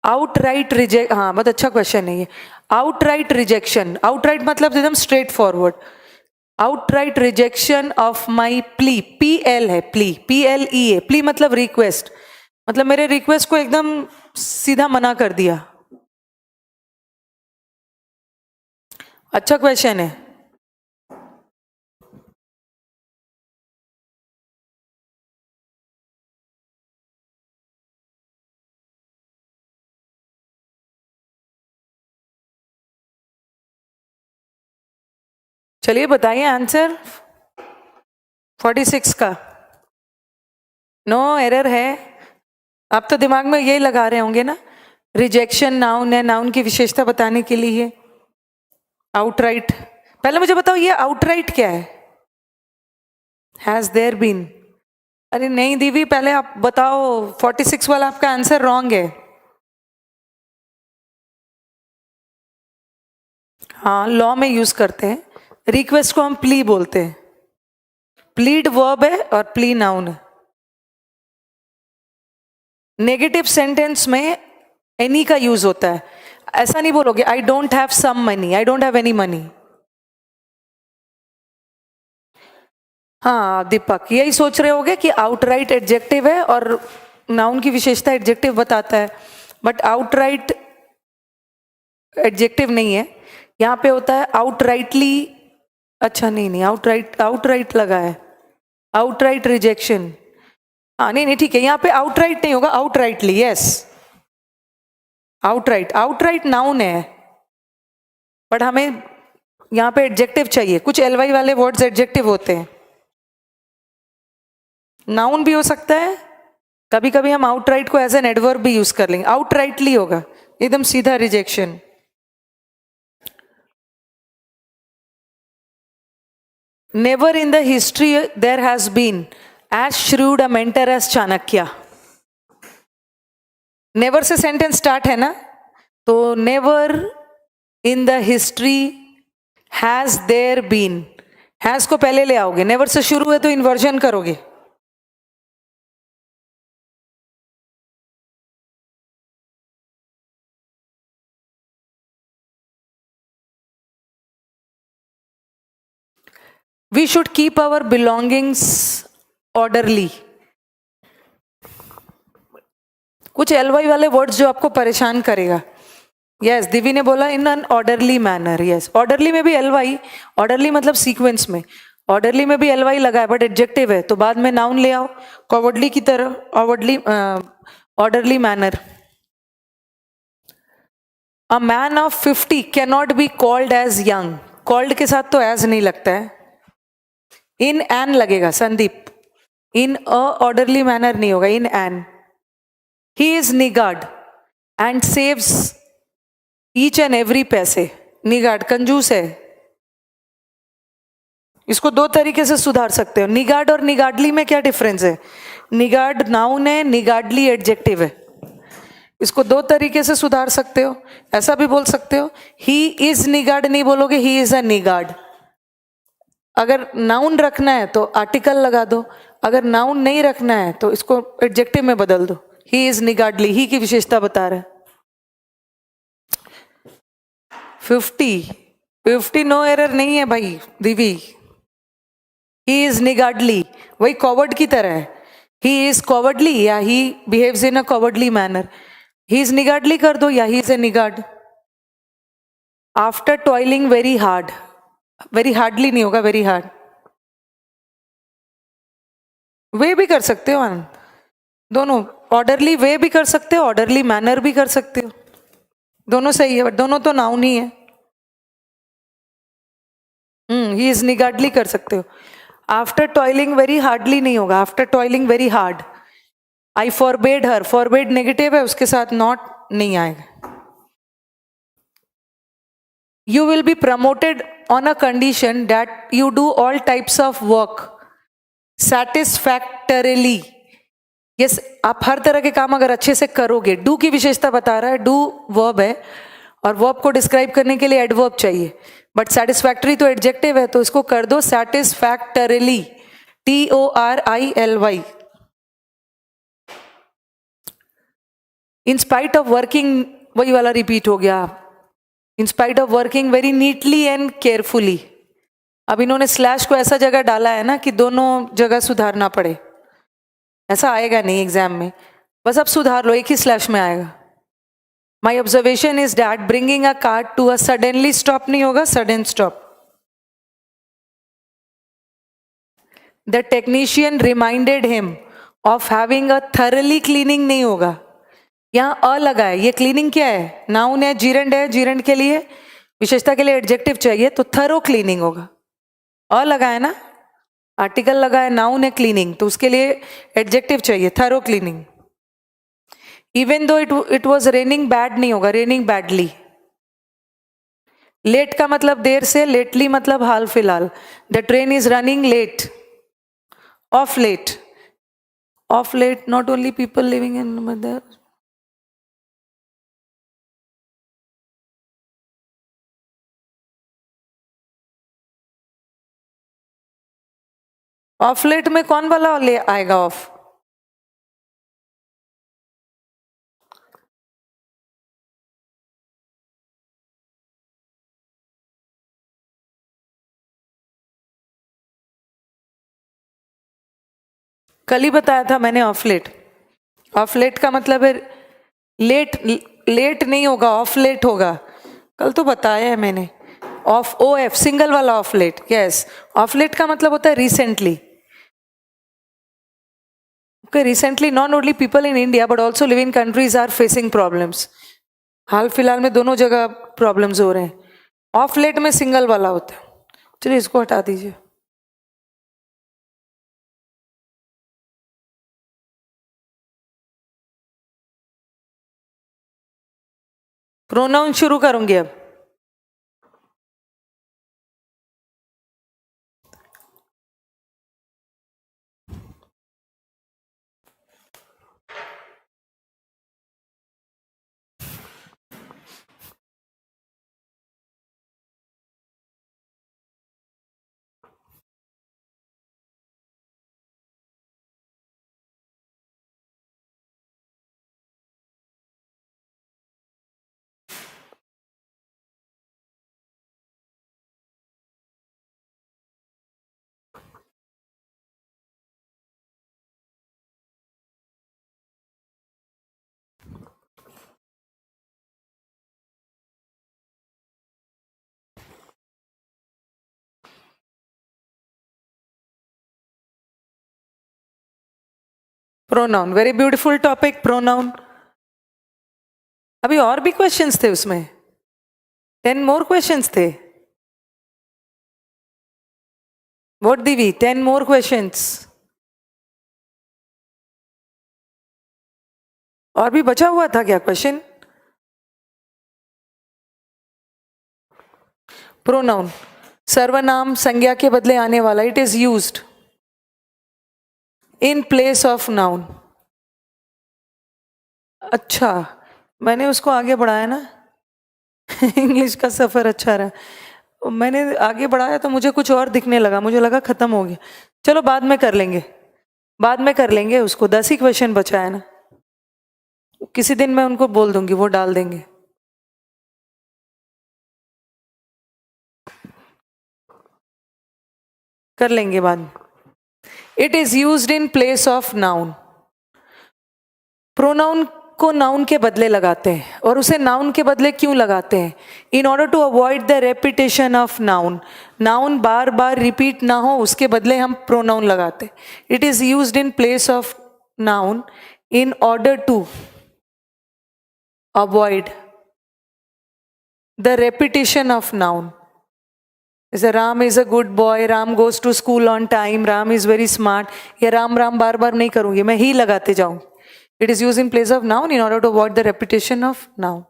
outright reject, हाँ बहुत अच्छा क्वेश्चन है ये। आउटराइट रिजेक्शन, आउटराइट मतलब एकदम straight forward. Outright rejection of my plea, PL है प्ली, PLEA, प्ली मतलब रिक्वेस्ट, मतलब मेरे रिक्वेस्ट को एकदम सीधा मना कर दिया। अच्छा क्वेश्चन है। चलिए बताइए आंसर 46 का। नो एरर है, आप तो दिमाग में यही लगा रहे होंगे ना, रिजेक्शन नाउन है, नाउन की विशेषता बताने के लिए। आउटराइट, पहले मुझे बताओ ये आउटराइट क्या है? हैज देयर बीन, अरे नहीं दीवी पहले आप बताओ, 46 वाला आपका आंसर रॉन्ग है। हाँ लॉ में यूज करते हैं, रिक्वेस्ट को हम प्ली बोलते हैं। प्लीड वर्ब है और प्ली नाउन है। नेगेटिव सेंटेंस में एनी का यूज होता है, ऐसा नहीं बोलोगे I don't have some money, I don't have any money. हाँ दीपक, यही सोच रहे होगे कि आउटराइट एडजेक्टिव है और नाउन की विशेषता एडजेक्टिव बताता है, बट आउटराइट एडजेक्टिव नहीं है, यहाँ पे होता है आउटराइटली। अच्छा नहीं, आउटराइट लगा है, आउटराइट रिजेक्शन। हाँ नहीं ठीक है, यहाँ पे आउटराइट नहीं होगा, आउटराइटली। यस, आउटराइट नाउन है, बट हमें यहाँ पे एडजेक्टिव चाहिए। कुछ एलवाई वाले वर्ड्स एडजेक्टिव होते हैं, नाउन भी हो सकता है, कभी कभी हम आउटराइट को एज एन एडवर्ब भी यूज कर लेंगे। आउटराइटली होगा एकदम सीधा rejection. Never in the history there has been as shrewd a mentor as Chanakya. Never से सेंटेंस स्टार्ट है ना, तो never in the history has there been, has को पहले ले आओगे, नेवर से शुरू है तो इन्वर्जन करोगे। We should keep our belongings orderly. कुछ एलवाई वाले वर्ड्स जो आपको परेशान करेगा। यस, दिव्य ने बोला in an orderly manner. Yes, orderly में भी एलवाई, ऑर्डरली मतलब सीक्वेंस में, ऑर्डरली में भी एलवाई लगा है, बट एडजेक्टिव है तो बाद में नाउन ले आओ, कॉवर्डली की तरह, orderly manner. A man of 50 can not be called as young. Called के साथ तो एज नहीं लगता है, इन एन लगेगा Sandeep, in a orderly manner नहीं होगा, in an. He is niggard and saves each and every पैसे। निगार्ड कंजूस है, इसको दो तरीके से सुधार सकते हो। निगार्ड और निगार्डली में क्या डिफरेंस है? निगार्ड नाउन है, निगार्डली एडजेक्टिव है। इसको दो तरीके से सुधार सकते हो, ऐसा भी बोल सकते हो, ही इज निगार्ड नहीं बोलोगे, ही इज अ निगार्ड। अगर नाउन रखना है तो आर्टिकल लगा दो, अगर नाउन नहीं रखना है तो इसको एडजेक्टिव में बदल दो। ही इज निगार्डली, ही की विशेषता बता रहा है। 50 नो एरर नहीं है भाई दीवी। ही इज निगार्डली वही कॉवर्ड की तरह है, ही इज कॉवर्डली या he behaves in a cowardly manner. He is niggardly कर दो या he is a niggard. After toiling very hard, very hardly नहीं होगा, वेरी हार्ड। वे भी कर सकते हो आनंद, दोनों, ऑर्डरली वे भी कर सकते हो, ऑर्डरली मैनर भी कर सकते हो, दोनों सही है, बट दोनों तो नाउन ही है। ही इज निगार्डली कर सकते हो। आफ्टर टॉयलिंग वेरी हार्डली नहीं होगा, आफ्टर टॉयलिंग वेरी हार्ड। आई फॉरबेड हर, फॉरबेड नेगेटिव है, उसके साथ नॉट नहीं आएगा। You will be promoted on a condition that you do all types of work सैटिस्फैक्टरीली। Yes, आप हर तरह के काम अगर अच्छे से करोगे। डू की विशेषता बता रहा है, डू वर्ब है और वर्ब को डिस्क्राइब करने के लिए एडवर्ब चाहिए, बट सेटिस्फैक्टरी तो एडजेक्टिव है, तो इसको कर दो सैटिस्फैक्टरीली, TORILY। In spite of working, वही वाला रिपीट हो गया, in spite of working very neatly and carefully. अब इन्होंने स्लैश को ऐसा जगह डाला है ना कि दोनों जगह सुधारना पड़े, ऐसा आएगा नहीं एग्जाम में, बस अब सुधार लो, एक ही स्लैश में आएगा। My observation is that bringing a car to a suddenly stop नहीं होगा, sudden stop. The technician reminded him of having a thoroughly cleaning नहीं होगा, यहाँ अ लगा है, ये क्लीनिंग क्या है? नाउन है, जीरेंड है, जीरेंड के लिए विशेषता के लिए एडजेक्टिव चाहिए तो थरो क्लीनिंग होगा। अ लगा है ना, आर्टिकल लगा है, नाउन है क्लीनिंग, तो उसके लिए एडजेक्टिव चाहिए thorough cleaning. Even though it was raining bad नहीं होगा, रेनिंग बैडली। लेट का मतलब देर से, लेटली मतलब हाल फिलहाल। The train is running late, of late, of late not only people living in, of late में कौन वाला ले आएगा ऑफ? कल ही बताया था मैंने ऑफ लेट। ऑफ लेट का मतलब है लेट, लेट नहीं होगा, ऑफ लेट होगा। कल तो बताया है मैंने। ऑफ ओ एफ सिंगल वाला of late, yes. Of late का मतलब होता है recently. Okay, recently not only people in India but also living countries are facing problems. हाल फिलहाल में दोनों जगह प्रॉब्लम्स हो रहे हैं। ऑफ लेट में सिंगल वाला होता है। चलिए इसको हटा दीजिए। प्रोनाउन शुरू करूंगी अब। Pronoun, very beautiful topic pronoun. अभी और भी क्वेश्चंस थे उसमें, 10 मोर क्वेश्चंस थे। What Divi, 10 more questions. और भी बचा हुआ था क्या क्वेश्चन? प्रोनाउन सर्वनाम संज्ञा के बदले आने वाला, it is used in place of noun. अच्छा, मैंने उसको आगे बढ़ाया ना। इंग्लिश का सफर अच्छा रहा। मैंने आगे बढ़ाया तो मुझे कुछ और दिखने लगा, मुझे लगा खत्म हो गया। चलो बाद में कर लेंगे, बाद में कर लेंगे उसको। 10 ही क्वेश्चन बचा है ना, किसी दिन मैं उनको बोल दूंगी, वो डाल देंगे। कर लेंगे बाद में। It is used in place of noun. Pronoun को नाउन के बदले लगाते हैं, और उसे नाउन के बदले क्यों लगाते हैं? In order to avoid the repetition of noun. Noun बार बार रिपीट ना हो, उसके बदले हम प्रोनाउन लगाते हैं। It is used in place of noun in order to avoid the repetition of noun. जैसे Ram is a good boy, Ram goes to school on time, Ram is very smart. ये राम राम बार बार नहीं करूंगी, मैं ही लगाते जाऊं। It is use in place of noun in order to avoid the repetition of noun.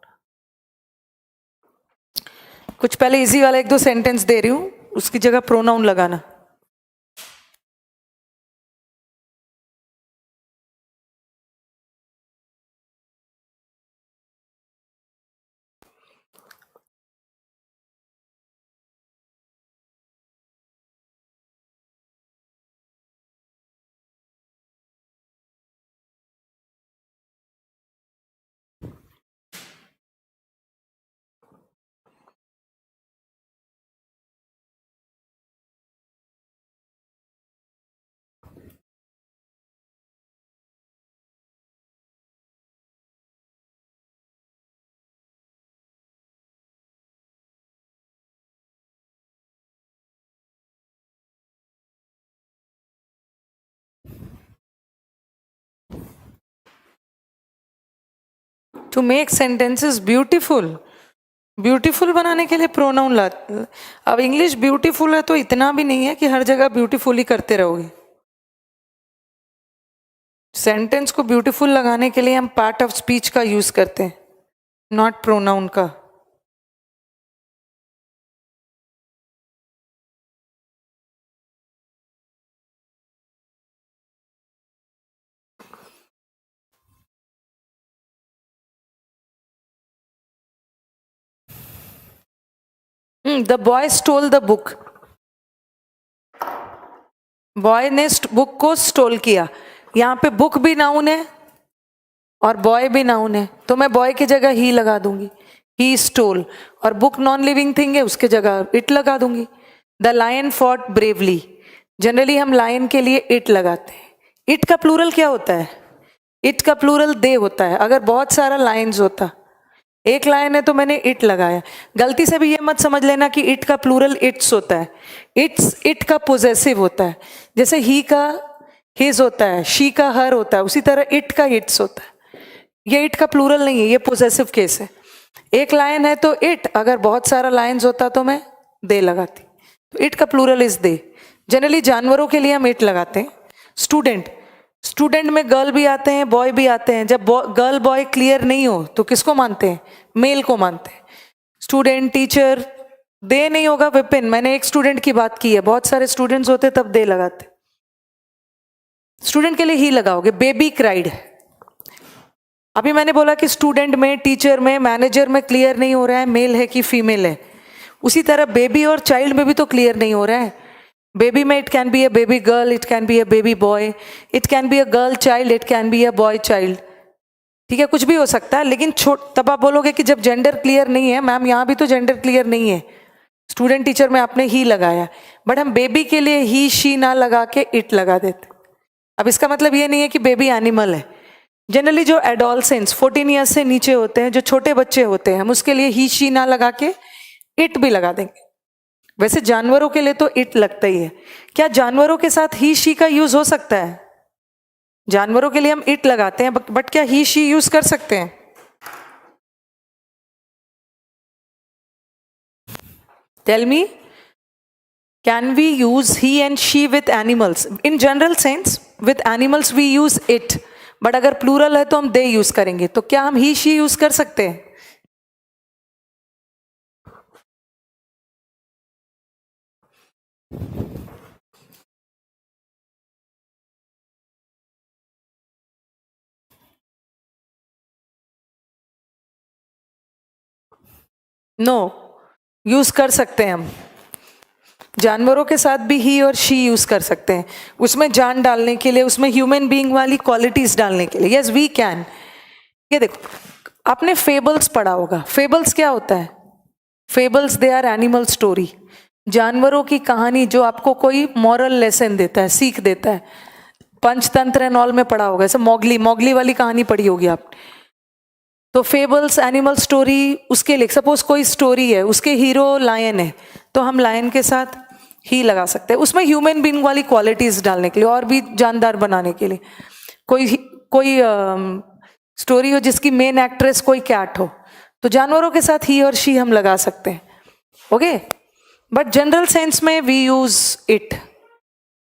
कुछ पहले इजी वाला 1-2 सेंटेंस दे रही हूं, उसकी जगह प्रोनाउन लगाना। To make sentences beautiful, beautiful बनाने के लिए प्रोनाउन ला। अब इंग्लिश ब्यूटीफुल है तो इतना भी नहीं है कि हर जगह ब्यूटीफुल ही करते रहोगे। सेंटेंस को ब्यूटीफुल लगाने के लिए हम पार्ट ऑफ स्पीच का यूज करते हैं, नॉट प्रोनाउन का। The boy stole the book. Boy ने बुक को स्टोल किया। यहाँ पे बुक भी नाउन है और बॉय भी नाउन है, तो मैं बॉय की जगह ही लगा दूंगी, ही स्टोल। और बुक नॉन लिविंग थिंग है, उसके जगह इट लगा दूंगी। The lion fought bravely. Generally हम लायन के लिए इट लगाते हैं। इट का प्लूरल क्या होता है? इट का प्लूरल दे होता है। अगर बहुत सारा लाइन्स होता, एक लाइन है तो मैंने इट लगाया, गलती से भी ये मत समझ लेना कि इट का प्लूरल इट्स होता है। इट्स इट का पोजेसिव होता है, जैसे ही का हिज होता है, शी का हर होता है, उसी तरह इट का इट्स होता है। ये इट का प्लूरल नहीं है, ये पोजेसिव केस है। एक लाइन है तो इट, अगर बहुत सारा लाइन्स होता तो मैं दे लगाती। तो इट का प्लूरल इज दे। जनरली जानवरों के लिए हम इट लगाते हैं। स्टूडेंट, स्टूडेंट में गर्ल भी आते हैं, बॉय भी आते हैं। जब गर्ल बॉय क्लियर नहीं हो तो किसको मानते हैं? मेल को मानते हैं। स्टूडेंट, टीचर, दे नहीं होगा विपिन। मैंने एक स्टूडेंट की बात की है, बहुत सारे स्टूडेंट्स होते तब दे लगाते। स्टूडेंट के लिए ही लगाओगे। बेबी क्राइड, अभी मैंने बोला कि स्टूडेंट में, टीचर में, मैनेजर में क्लियर नहीं हो रहा है मेल है कि फीमेल है, उसी तरह बेबी और चाइल्ड में भी तो क्लियर नहीं हो रहा है। बेबी में it can be a baby girl, it can be a baby boy, it can be a girl child, it can be a boy child. ठीक है, कुछ भी हो सकता है। लेकिन तब आप बोलोगे कि जब जेंडर क्लियर नहीं है, मैम यहाँ भी तो जेंडर क्लियर नहीं है, स्टूडेंट टीचर में आपने ही लगाया, बट हम बेबी के लिए ही शी ना लगा के इट लगा देते। अब इसका मतलब ये नहीं है कि बेबी एनिमल है। जनरली जो एडोलसेंट्स 14 ईयर्स से नीचे होते हैं, जो छोटे बच्चे होते हैं, हम उसके लिए ही शी ना लगा के इट भी लगा देंगे। वैसे जानवरों के लिए तो इट लगता ही है। क्या जानवरों के साथ ही शी का यूज हो सकता है? जानवरों के लिए हम इट लगाते हैं, बट क्या ही शी यूज कर सकते हैं? Tell me, can we use he and she with animals? In general sense with animals we use it, but अगर प्लूरल है तो हम दे यूज करेंगे। तो क्या हम ही शी यूज कर सकते हैं? नो, यूज कर सकते हैं हम। जानवरों के साथ भी ही और शी यूज कर सकते हैं, उसमें जान डालने के लिए, उसमें ह्यूमन बीइंग वाली क्वालिटीज डालने के लिए। Yes we can. ये देखो, आपने फेबल्स पढ़ा होगा। फेबल्स क्या होता है? Fables they are animal story, जानवरों की कहानी जो आपको कोई मॉरल लेसन देता है, सीख देता है। पंचतंत्र एंड ऑल में पढ़ा होगा, जैसे मोगली, मोगली वाली कहानी पढ़ी होगी आप। तो फेबल्स एनिमल स्टोरी, उसके लिए सपोज कोई स्टोरी है, उसके हीरो लायन है, तो हम लायन के साथ ही लगा सकते हैं, उसमें ह्यूमन बीइंग वाली क्वालिटीज डालने के लिए और भी जानदार बनाने के लिए। कोई कोई स्टोरी हो जिसकी मेन एक्ट्रेस कोई कैट हो, तो जानवरों के साथ ही और शी हम लगा सकते हैं। ओके, बट जनरल सेंस में वी यूज इट।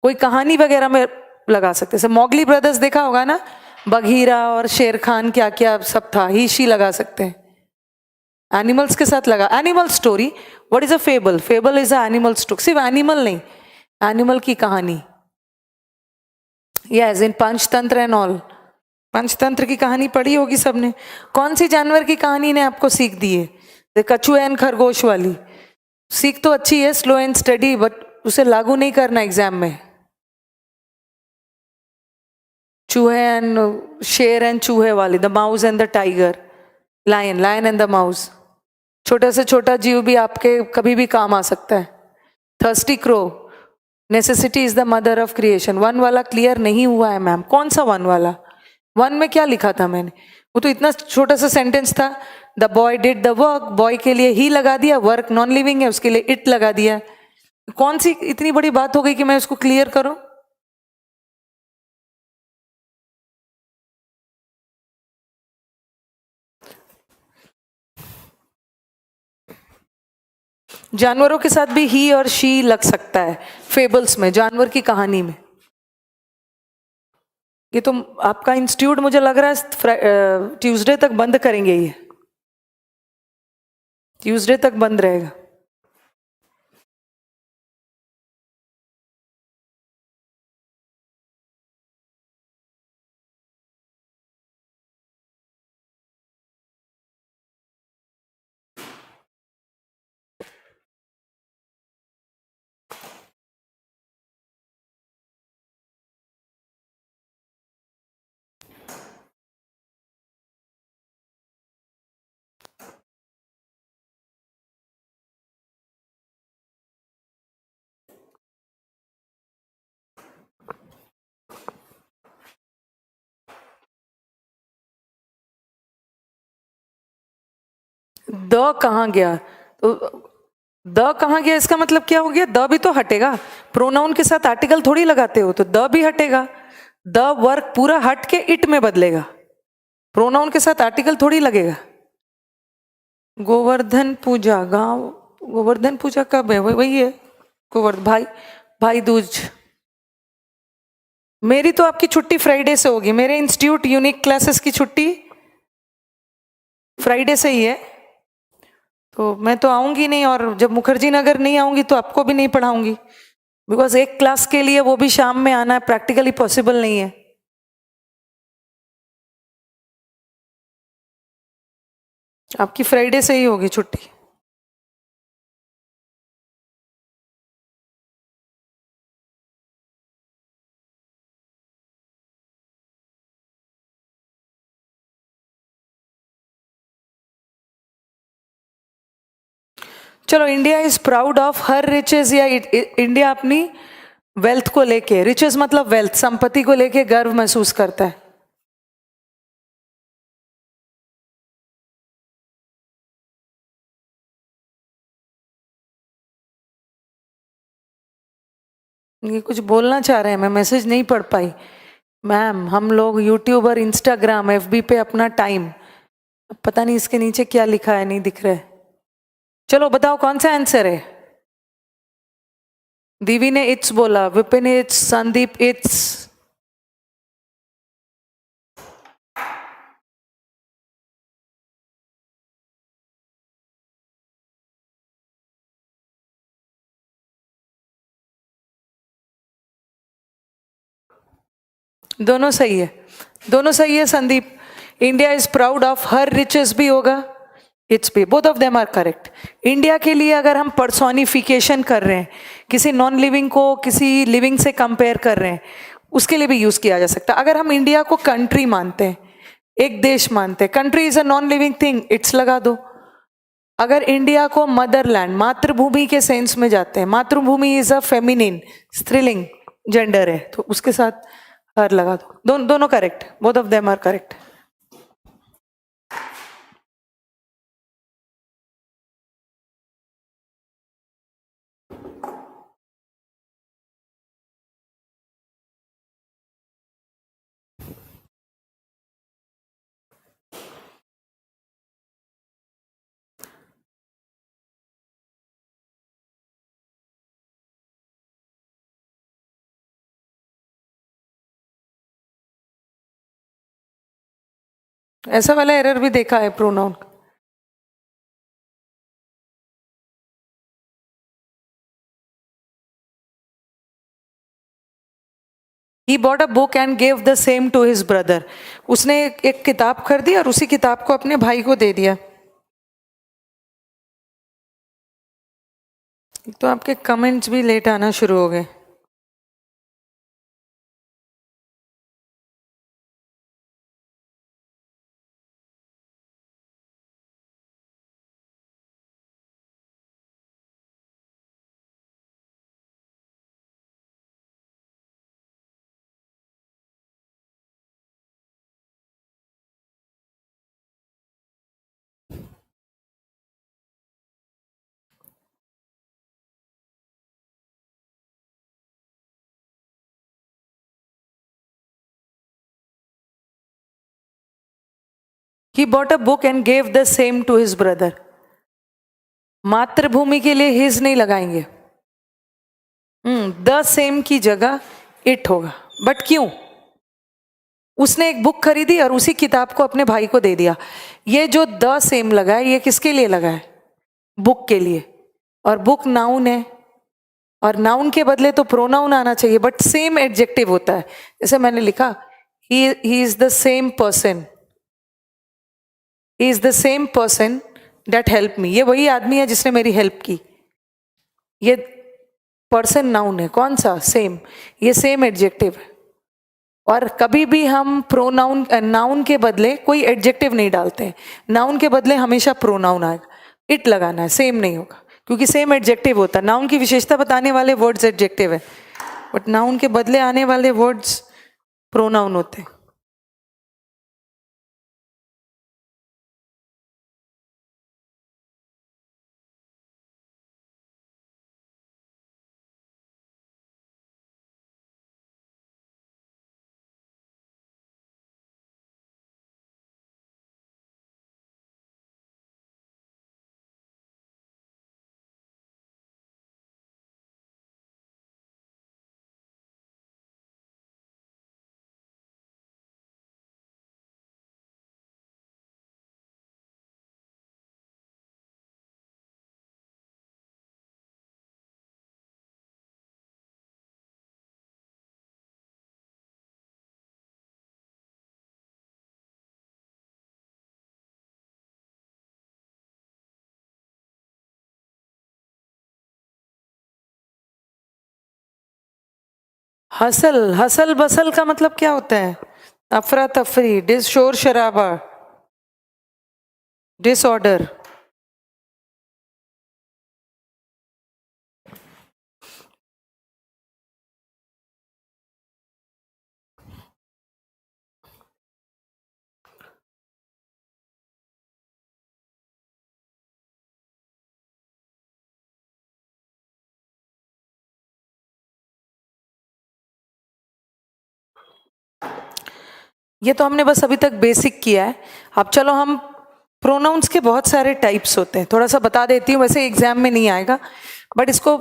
कोई कहानी वगैरह में लगा सकते हैं, मोगली ब्रदर्स देखा होगा ना, बघीरा और शेर खान क्या क्या सब था, ही शी लगा सकते हैं। एनिमल्स के साथ लगा, animal story. What is a fable? Fable is a animal story, सिर्फ एनिमल नहीं, एनिमल की कहानी। Yes, in Panchatantra and all. Panchatantra की कहानी पढ़ी होगी सबने। कौन सी जानवर की कहानी ने आपको सीख दी है? कछुए एंड खरगोश वाली। सीख तो अच्छी है, स्लो एंड स्टडी, बट उसे लागू नहीं करना एग्जाम में। चूहे एंड शेर एंड चूहे वाली, the mouse and the tiger, lion, lion and the mouse. छोटे से छोटा जीव भी आपके कभी भी काम आ सकता है। Thirsty crow, necessity is the mother of creation. One वाला क्लियर नहीं हुआ है मैम, कौन सा वन वाला? वन में क्या लिखा था मैंने? वो तो इतना छोटा सा सेंटेंस था, the boy did the work, boy के लिए ही लगा दिया, वर्क नॉन लिविंग है उसके लिए इट लगा दिया। कौन सी इतनी बड़ी बात हो गई कि मैं उसको क्लियर करूं? जानवरों के साथ भी ही और शी लग सकता है फेबल्स में, जानवर की कहानी में। ये तो आपका इंस्टीट्यूट मुझे लग रहा है ट्यूसडे तक बंद करेंगे, ये ट्यूसडे तक बंद रहेगा। द कहाँ गया? तो द कहाँ गया इसका मतलब क्या हो गया? द भी तो हटेगा, प्रोनाउन के साथ आर्टिकल थोड़ी लगाते हो, तो द भी हटेगा। द वर्क पूरा हट के इट में बदलेगा, प्रोनाउन के साथ आर्टिकल थोड़ी लगेगा। गोवर्धन पूजा, गांव गोवर्धन पूजा कब है? वही है गोवर्धन, भाई दूज। मेरी तो आपकी छुट्टी फ्राइडे से होगी, मेरे इंस्टीट्यूट यूनिक क्लासेस की छुट्टी फ्राइडे से ही है, तो मैं तो आऊंगी नहीं, और जब मुखर्जी नगर नहीं आऊंगी तो आपको भी नहीं पढ़ाऊंगी, बिकॉज एक क्लास के लिए वो भी शाम में आना प्रैक्टिकली पॉसिबल नहीं है। आपकी फ्राइडे से ही होगी छुट्टी। चलो, India is proud of her riches, या इंडिया अपनी वेल्थ को लेके, रिचेज मतलब वेल्थ, संपत्ति को लेके गर्व महसूस करता है। ये कुछ बोलना चाह रहे हैं, मैं मैसेज नहीं पढ़ पाई। मैम, हम लोग यूट्यूब और इंस्टाग्राम एफबी पे अपना टाइम, पता नहीं इसके नीचे क्या लिखा है, नहीं दिख रहा है। चलो बताओ कौन सा आंसर है? दीवी ने इट्स बोला, विपिन इट्स, संदीप इट्स। दोनों सही है, दोनों सही है Sandeep. India is proud of her riches भी होगा, इट्स भी, both of them are correct. India के लिए अगर हम पर्सोनिफिकेशन कर रहे हैं, किसी नॉन लिविंग को किसी लिविंग से कंपेयर कर रहे हैं, उसके लिए भी यूज किया जा सकता है। अगर हम इंडिया को कंट्री मानते हैं, एक देश मानते हैं, country is a non living thing, it's लगा दो। अगर इंडिया को मदरलैंड, मातृभूमि के सेंस में जाते हैं, मातृभूमि इज अ फेमिनिन, स्त्रीलिंग जेंडर है, तो उसके साथ हर लगा दो। दोनों correct, both of them are correct. ऐसा वाला एरर भी देखा है pronoun. He bought a book and gave the same to his brother. उसने एक किताब खरीदी और उसी किताब को अपने भाई को दे दिया। तो आपके कमेंट्स भी लेट आना शुरू हो गए। He bought a book and gave the same to his brother. मातृभूमि के लिए his नहीं लगाएंगे, द सेम की जगह इट होगा। बट क्यों? उसने एक बुक खरीदी और उसी किताब को अपने भाई को दे दिया। ये जो द सेम लगा है, ये किसके लिए लगा है? बुक के लिए, और बुक नाउन है, और नाउन के बदले तो प्रोनाउन आना चाहिए, बट सेम एडजेक्टिव होता है। जैसे मैंने लिखा, he is the same person, he is the same person that help me, ये वही आदमी है जिसने मेरी हेल्प की। ये पर्सन नाउन है, कौन सा? सेम, ये सेम एडजेक्टिव है। और कभी भी हम प्रोनाउन, नाउन के बदले कोई एडजेक्टिव नहीं डालते हैं, नाउन के बदले हमेशा प्रोनाउन आएगा। इट लगाना है, सेम नहीं होगा, क्योंकि सेम एडजेक्टिव होता है। नाउन की विशेषता बताने वाले वर्ड्स एडजेक्टिव है, बट नाउन के बदले आने वाले वर्ड्स प्रोनाउन होते हैं। हसल, हसल बसल का मतलब क्या होता है? अफरा तफरी, डिस शोर शराबा, डिसऑर्डर। ये तो हमने बस अभी तक बेसिक किया है। अब चलो हम प्रोनाउंस के बहुत सारे टाइप्स होते हैं, थोड़ा सा बता देती हूँ, वैसे एग्जाम में नहीं आएगा बट इसको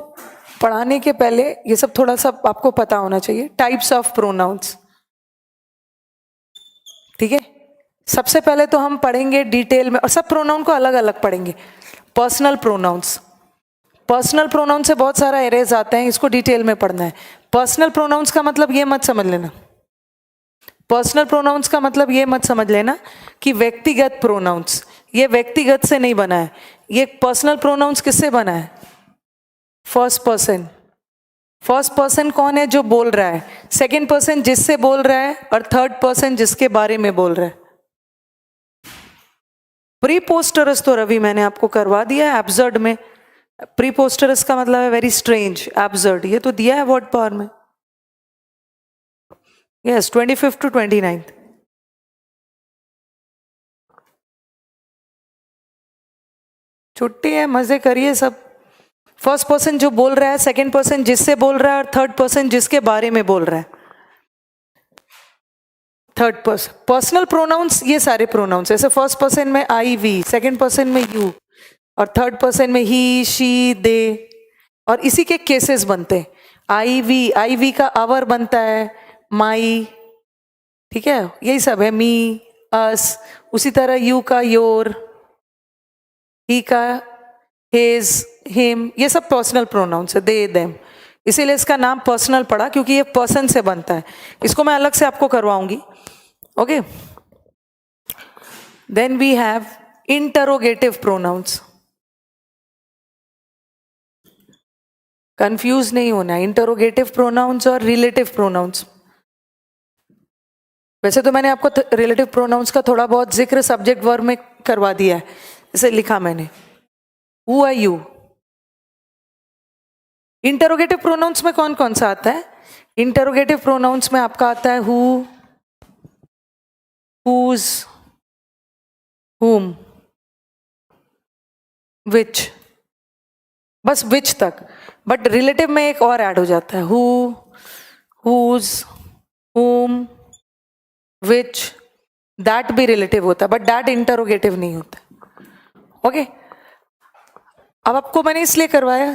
पढ़ाने के पहले ये सब थोड़ा सा आपको पता होना चाहिए। टाइप्स ऑफ प्रोनाउंस, ठीक है। सबसे पहले तो हम पढ़ेंगे डिटेल में, और सब प्रोनाउन को अलग अलग पढ़ेंगे। पर्सनल प्रोनाउंस, पर्सनल प्रोनाउन से बहुत सारा एरेज आते हैं, इसको डिटेल में पढ़ना है। पर्सनल प्रोनाउंस का मतलब ये मत समझ लेना, पर्सनल प्रोनाउंस का मतलब ये मत समझ लेना कि व्यक्तिगत प्रोनाउंस, ये व्यक्तिगत से नहीं बना है। ये पर्सनल प्रोनाउंस किससे बना है? First person. फर्स्ट पर्सन कौन है? जो बोल रहा है। सेकंड पर्सन जिससे बोल रहा है, और थर्ड पर्सन जिसके बारे में बोल रहा है। प्रीपोस्टरस तो रवि मैंने आपको करवा दिया है एब्सर्ड में। प्रीपोस्टरस का मतलब है वेरी स्ट्रेंज, एब्सर्ड, ये तो दिया है वर्ड पावर में। Yes, 25 to 29। छुट्टी है, मजे करिए सब। फर्स्ट पर्सन जो बोल रहा है, सेकंड पर्सन जिससे बोल रहा है, और थर्ड पर्सन जिसके बारे में बोल रहा है। थर्ड पर्सन पर्सनल प्रोनाउंस, ये सारे प्रोनाउंस, ऐसे फर्स्ट पर्सन में आई वी, सेकंड पर्सन में यू, और थर्ड पर्सन में ही शी दे, और इसी के केसेस बनते हैं। आई वी का आवर बनता है माई, ठीक है, यही सब है, मी, अस। उसी तरह यू का योर, ही का हिज, हिम, ये सब पर्सनल प्रोनाउंस है, दे देम। इसीलिए इसका नाम पर्सनल पड़ा, क्योंकि ये पर्सन से बनता है। इसको मैं अलग से आपको करवाऊंगी, okay. Then we have interrogative pronouns. Confuse नहीं होना, इंटरोगेटिव प्रोनाउंस और रिलेटिव प्रोनाउंस। वैसे तो मैंने आपको रिलेटिव प्रोनाउंस का थोड़ा बहुत जिक्र सब्जेक्ट वर्ब में करवा दिया है, इसे लिखा मैंने। Who are you. Interrogative pronouns में कौन कौन सा आता है? इंटरोगेटिव प्रोनाउंस में आपका आता है हु, हुज, whom, which, बस विच तक। बट रिलेटिव में एक और ऐड हो जाता है, who, whose, whom, which, that भी रिलेटिव होता है, बट दैट इंटरोगेटिव नहीं होता, ओके। अब आपको मैंने इसलिए करवाया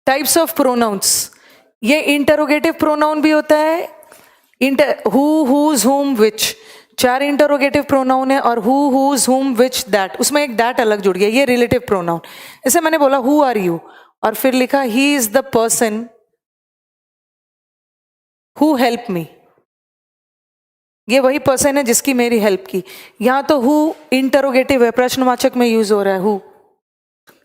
टाइप्स ऑफ प्रोनाउंस, ये इंटरोगेटिव प्रोनाउन भी होता है, हु, हुज, हुम, विच, 4 इंटरोगेटिव प्रोनाउन है, और हु, हुज, हुम, विच, दैट, उसमें एक दैट अलग जुड़ गया, ये रिलेटिव प्रोनाउन। जैसे मैंने बोला हु आर यू, और फिर लिखा he is the person who help me, ये वही पर्सन है जिसकी मेरी हेल्प की। यहां तो हु इंटरोगेटिव है, प्रश्नवाचक में यूज हो रहा है हु,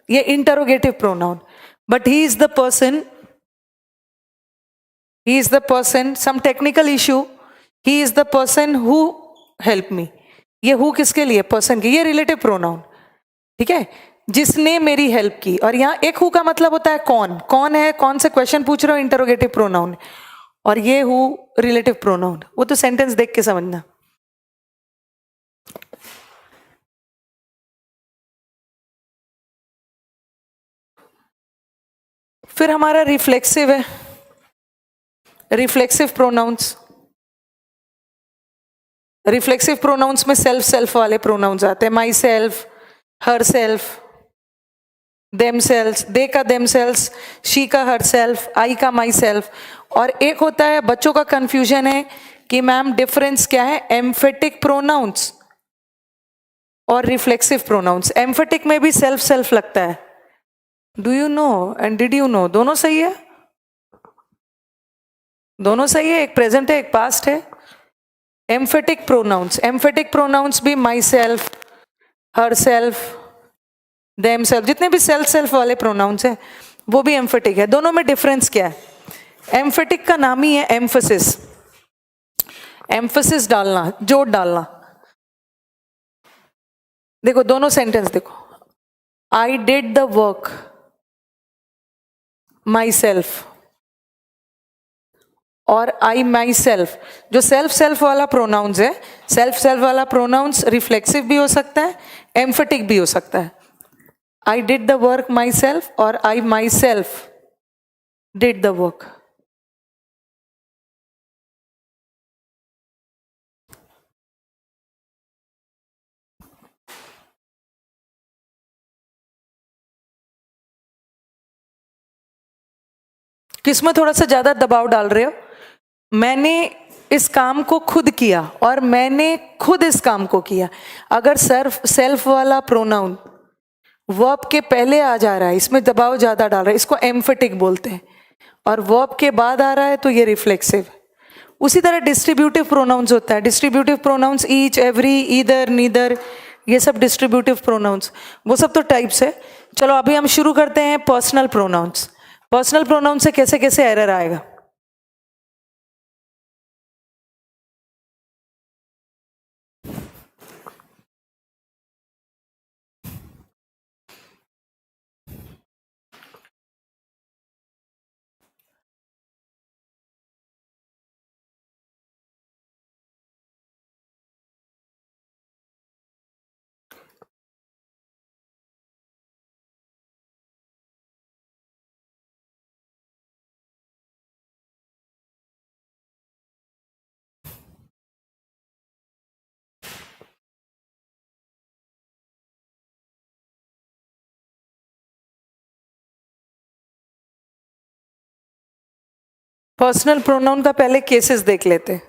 ये interrogative pronoun. But he is the person, he is the person, some technical issue, he is the person who help me, ये who किसके लिए, पर्सन के, ये रिलेटिव प्रोनाउन, ठीक है, जिसने मेरी हेल्प की। और यहाँ एक हु का मतलब होता है कौन, कौन है, कौन से क्वेश्चन पूछ रहे हो, इंटरोगेटिव प्रोनाउन, और ये हु रिलेटिव प्रोनाउन, वो तो सेंटेंस देख के समझना। फिर हमारा रिफ्लेक्सिव है, रिफ्लेक्सिव प्रोनाउंस। रिफ्लेक्सिव प्रोनाउंस में सेल्फ सेल्फ वाले प्रोनाउंस आते हैं, myself, herself, themselves, they का देम सेल्स, शी का हर सेल्फ, आई का माई सेल्फ। और एक होता है, बच्चों का कंफ्यूजन है कि मैम डिफरेंस क्या है, एम्फेटिक प्रोनाउंस और रिफ्लेक्सिव प्रोनाउंस। एम्फेटिक में भी सेल्फ सेल्फ लगता है, do you know and did you know, दोनों सही है, दोनों सही है, एक प्रेजेंट है एक पास्ट है। एम्फेटिक प्रोनाउंस, एम्फेटिक प्रोनाउंस भी my self, herself, them self, जितने भी सेल्फ सेल्फ वाले प्रोनाउंस हैं वो भी एम्फेटिक है। दोनों में डिफरेंस क्या है, एम्फेटिक का नाम ही है एम्फसिस, एम्फसिस डालना, जोर डालना। देखो दोनों सेंटेंस देखो, I did the work myself और आई माई सेल्फ, जो सेल्फ सेल्फ वाला प्रोनाउंस है, सेल्फ सेल्फ वाला प्रोनाउंस रिफ्लेक्सिव भी हो सकता है, एम्फेटिक भी हो सकता है। I did the work myself और I myself did the work. किसमें थोड़ा सा ज्यादा दबाव डाल रहे हो, मैंने इस काम को खुद किया और मैंने खुद इस काम को किया। अगर सेल्फ वाला प्रोनाउन वर्ब के पहले आ जा रहा है, इसमें दबाव ज्यादा डाल रहा है, इसको एम्फेटिक बोलते हैं, और वर्ब के बाद आ रहा है तो ये रिफ्लेक्सिव। उसी तरह डिस्ट्रीब्यूटिव प्रोनाउंस होता है, distributive pronounce each, every, either, neither, ये सब डिस्ट्रीब्यूटिव प्रोनाउंस, वो सब तो टाइप्स है। चलो अभी हम शुरू करते हैं पर्सनल प्रोनाउंस। पर्सनल प्रोनाउन से कैसे कैसे एरर आएगा, पर्सनल प्रोनाउन का पहले केसेस देख लेते हैं।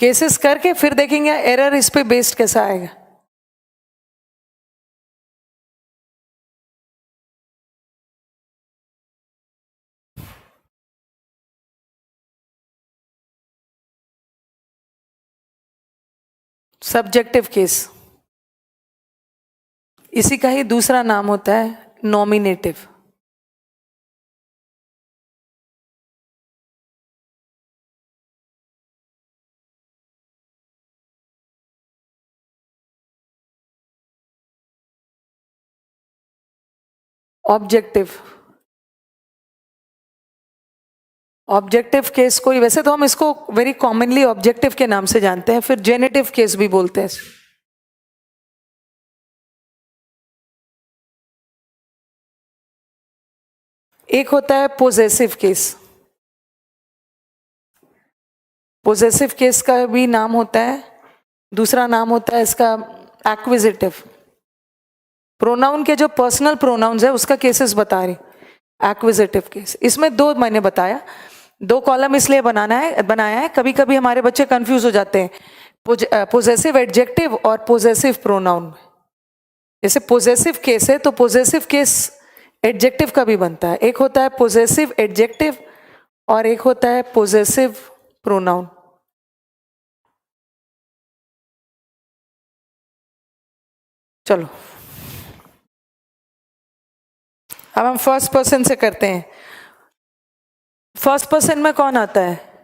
केसेस करके फिर देखेंगे एरर इस पे बेस्ड कैसा आएगा। सब्जेक्टिव केस, इसी का ही दूसरा नाम होता है नॉमिनेटिव। ऑब्जेक्टिव, ऑब्जेक्टिव केस कोई, वैसे तो हम इसको वेरी कॉमनली ऑब्जेक्टिव के नाम से जानते हैं, फिर जेनेटिव केस भी बोलते हैं। एक होता है पोजेसिव केस, पोजेसिव केस का भी नाम होता है, दूसरा नाम होता है इसका एक्विजिटिव। प्रोनाउन के जो पर्सनल प्रोनाउंस है उसका केसेस बता रही, एक्विजिटिव केस। इसमें दो मैंने बताया, दो कॉलम इसलिए बनाया है, कभी कभी हमारे बच्चे कंफ्यूज हो जाते हैं पोजेसिव एडजेक्टिव और पोजेसिव प्रोनाउन। जैसे पोजेसिव केस है तो पोजेसिव केस एडजेक्टिव का भी बनता है, एक होता है पोजेसिव एडजेक्टिव और एक होता है पोजेसिव प्रोनाउन। चलो अब हम फर्स्ट पर्सन से करते हैं। फर्स्ट पर्सन में कौन आता है?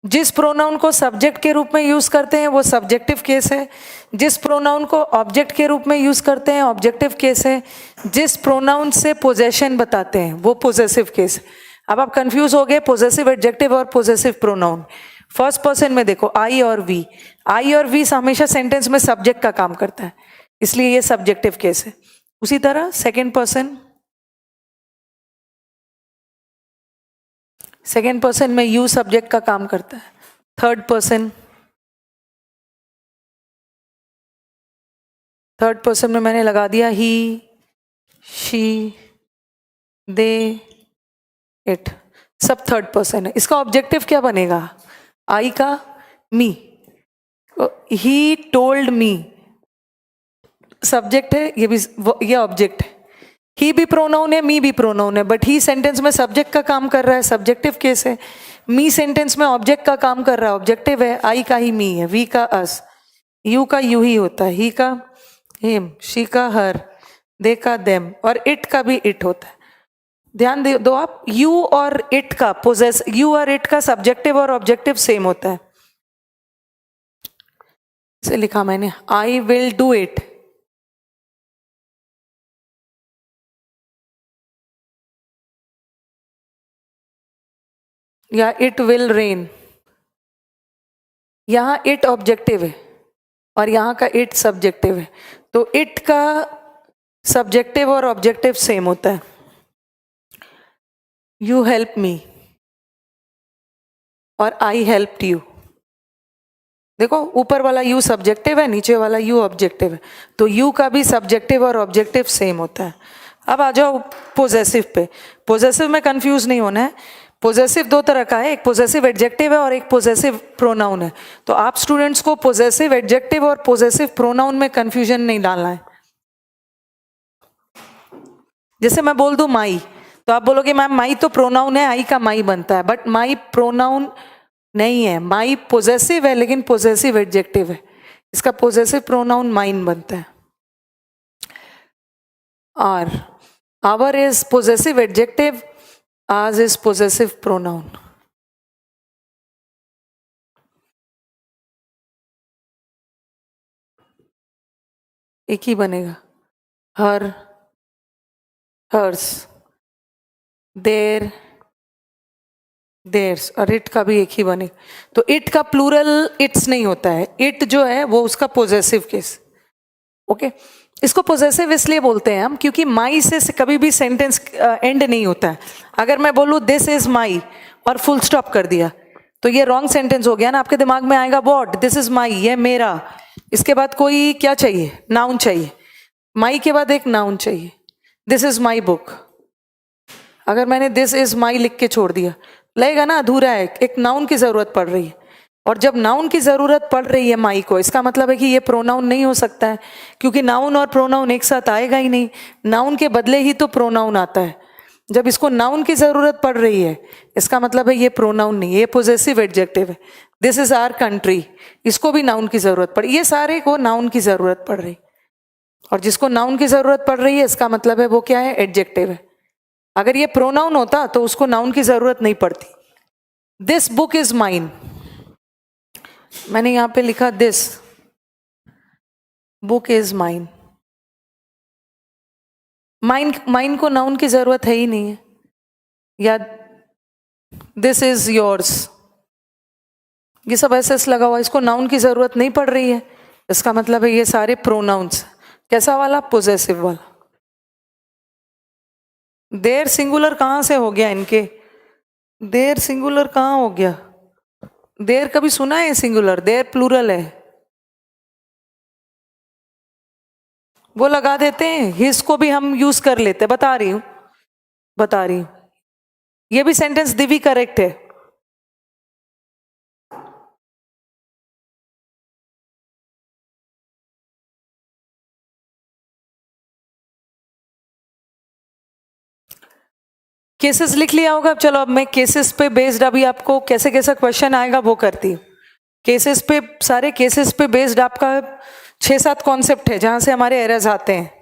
जिस प्रोनाउन को सब्जेक्ट के रूप में यूज करते हैं वो सब्जेक्टिव केस है, जिस प्रोनाउन को ऑब्जेक्ट के रूप में यूज करते हैं ऑब्जेक्टिव केस है, जिस प्रोनाउन से पोजेशन बताते हैं वो पोजेसिव केस है। अब आप कंफ्यूज हो गए पोजेसिव एडजेक्टिव और पोजेसिव प्रोनाउन। फर्स्ट पर्सन में देखो आई और वी, आई और वी हमेशा सेंटेंस में सब्जेक्ट का काम करता है, इसलिए ये सब्जेक्टिव केस है। उसी तरह सेकेंड पर्सन में यू सब्जेक्ट का काम करता है। थर्ड पर्सन में मैंने लगा दिया ही, शी, दे, इट, सब थर्ड पर्सन है। इसका ऑब्जेक्टिव क्या बनेगा? आई का मी, ही टोल्ड मी सब्जेक्ट है, ये ऑब्जेक्ट है। ही भी प्रोनाउन है, मी भी प्रोनाउन है, बट ही सेंटेंस में सब्जेक्ट का काम कर रहा है, सब्जेक्टिव केस है। मी सेंटेंस में ऑब्जेक्ट का काम कर रहा है, ऑब्जेक्टिव है। आई का ही मी है, वी का अस, यू का यू ही होता है, ही का हिम, शी का हर, दे का देम, और इट का भी इट होता है। ध्यान दो आप, यू और इट का यू और इट का सब्जेक्टिव और ऑब्जेक्टिव सेम होता है। इसे लिखा मैंने, आई विल डू इट, या इट विल रेन। यहां इट ऑब्जेक्टिव है और यहां का इट सब्जेक्टिव है, तो इट का सब्जेक्टिव और ऑब्जेक्टिव सेम होता है। यू हेल्प मी और आई हेल्प्ड यू। देखो ऊपर वाला यू सब्जेक्टिव है, नीचे वाला यू ऑब्जेक्टिव है, तो यू का भी सब्जेक्टिव और ऑब्जेक्टिव सेम होता है। अब आ जाओ पोजेसिव पे। पोजेसिव में कंफ्यूज नहीं होना है। पोजेसिव दो तरह का है, एक पोजेसिव एडजेक्टिव है और एक पोजेसिव प्रोनाउन है। तो आप स्टूडेंट्स को पोजेसिव एडजेक्टिव और पोजेसिव प्रोनाउन में कंफ्यूजन नहीं डालना है। जैसे मैं बोल दूं माई, तो आप बोलोगे मैम माई तो प्रोनाउन है, आई का माई बनता है, बट माई प्रोनाउन नहीं है। माई पोजेसिव है लेकिन पोजेसिव एडजेक्टिव है, इसका पोजेसिव प्रोनाउन माइन बनता है। और आवर इज पोजेसिव एडजेक्टिव, आज इज पोजेसिव प्रोनाउन। एक ही बनेगा, हर, हर्स, देर, देर्स, और इट का भी एक ही बनेगा। तो इट का प्लूरल इट्स नहीं होता है, इट जो है वो उसका पोजेसिव केस। ओके, इसको पोजेसिव इसलिए बोलते हैं हम क्योंकि माई से कभी भी सेंटेंस एंड नहीं होता है। अगर मैं बोलूँ दिस इज माई और फुल स्टॉप कर दिया तो ये रॉन्ग सेंटेंस हो गया ना। आपके दिमाग में आएगा व्हाट, दिस इज माई, ये मेरा, इसके बाद कोई क्या चाहिए, नाउन चाहिए। माई के बाद एक नाउन चाहिए, दिस इज माई बुक। अगर मैंने दिस इज माई लिख के छोड़ दिया लगेगा ना अधूरा है, एक नाउन की जरूरत पड़ रही है। और जब नाउन की जरूरत पड़ रही है माई को, इसका मतलब है कि ये प्रोनाउन नहीं हो सकता है, क्योंकि नाउन और प्रोनाउन एक साथ आएगा ही नहीं। नाउन के बदले ही तो प्रोनाउन आता है। जब इसको नाउन की जरूरत पड़ रही है इसका मतलब है ये प्रोनाउन नहीं, ये पोजेसिव एडजेक्टिव है। दिस इज आवर कंट्री, इसको भी नाउन की जरूरत पड़ी, ये सारे को नाउन की जरूरत पड़ रही। और जिसको नाउन की जरूरत पड़ रही है इसका मतलब है वो क्या है, एडजेक्टिव है। अगर ये प्रोनाउन होता तो उसको नाउन की जरूरत नहीं पड़ती। दिस बुक इज माइन, मैंने यहां पे लिखा this book is mine. Mine को नाउन की जरूरत है ही नहीं है। या दिस इज योर्स, ये सब ऐसे लगा हुआ, इसको नाउन की जरूरत नहीं पड़ रही है, इसका मतलब है ये सारे प्रोनाउंस। कैसा वाला, पोजेसिव वाला। देर सिंगुलर कहां से हो गया इनके, देर सिंगुलर कहां हो गया? देर कभी सुना है सिंगुलर? देर प्लूरल है। वो लगा देते हैं, हिज को भी हम यूज कर लेते हैं, बता रही हूँ, ये भी सेंटेंस दिवी करेक्ट है। केसेस लिख लिया होगा। चलो अब मैं केसेस पे बेस्ड अभी आपको कैसे कैसा क्वेश्चन आएगा वो करती हूँ। केसेस पे, सारे केसेस पे बेस्ड आपका 6-7 कॉन्सेप्ट है जहां से हमारे एरर्स आते हैं।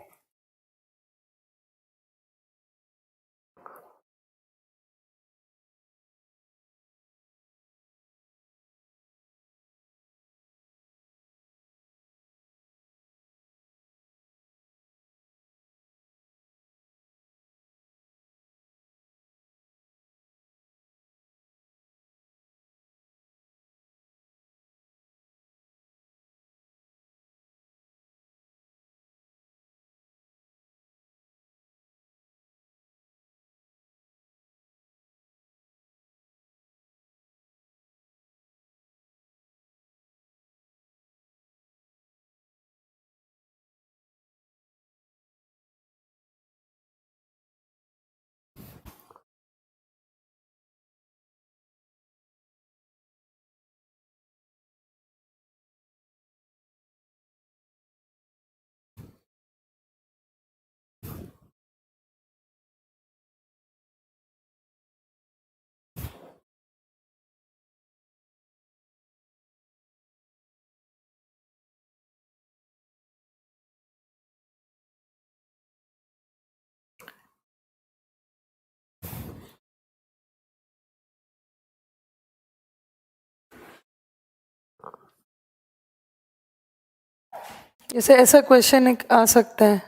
जैसे ऐसा क्वेश्चन एक आ सकता है,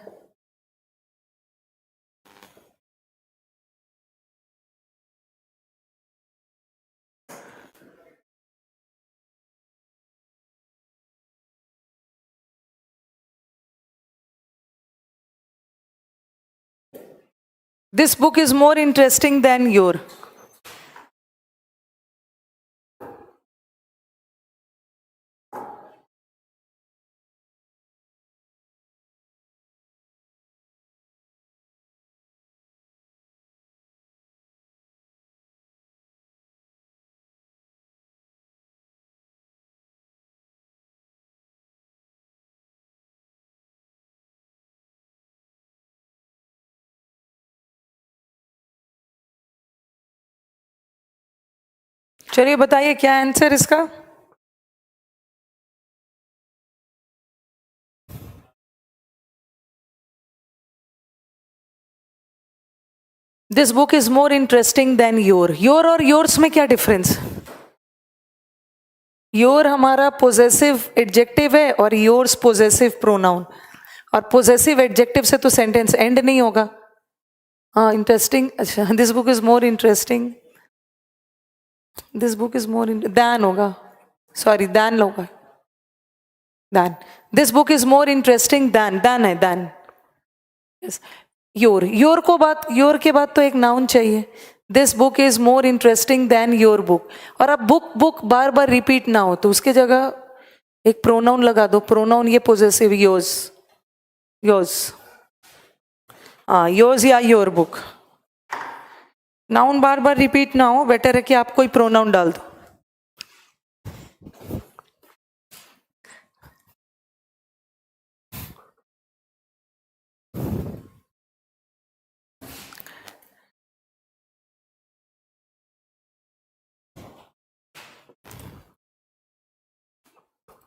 this book is more interesting than your. चलिए बताइए क्या आंसर इसका। This book is more interesting than your. Your और योर्स में क्या डिफरेंस? योर हमारा पोजेसिव एडजेक्टिव है और योर्स पोजेसिव प्रोनाउन, और पोजेसिव एडजेक्टिव से तो सेंटेंस एंड नहीं होगा। हाँ इंटरेस्टिंग, अच्छा this book is more interesting, this book is more than होगा, सॉरी दैन होगा, than. This book is more interesting then, than है दैन। योर, योर को बात, योर के बाद तो एक नाउन चाहिए। This book is more interesting than your book. और अब बुक बुक बार बार रिपीट ना हो तो उसके जगह एक प्रोनाउन लगा दो। प्रोनाउन ये पोजेसिव, योर्स, योर्स, हाँ योर्स या योर बुक। नाउन बार बार रिपीट ना हो, बेटर है कि आप कोई प्रोनाउन डाल दो।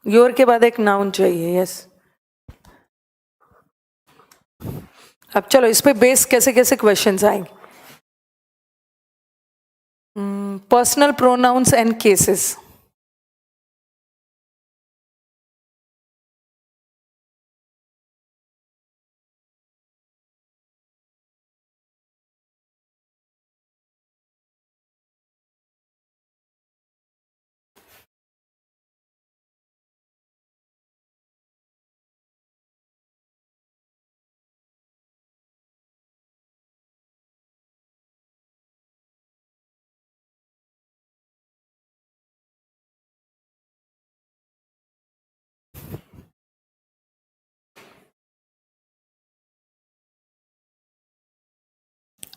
योर के बाद एक नाउन चाहिए, यस। अब चलो इस पे बेस कैसे कैसे क्वेश्चंस आएंगे। Personal pronouns and cases.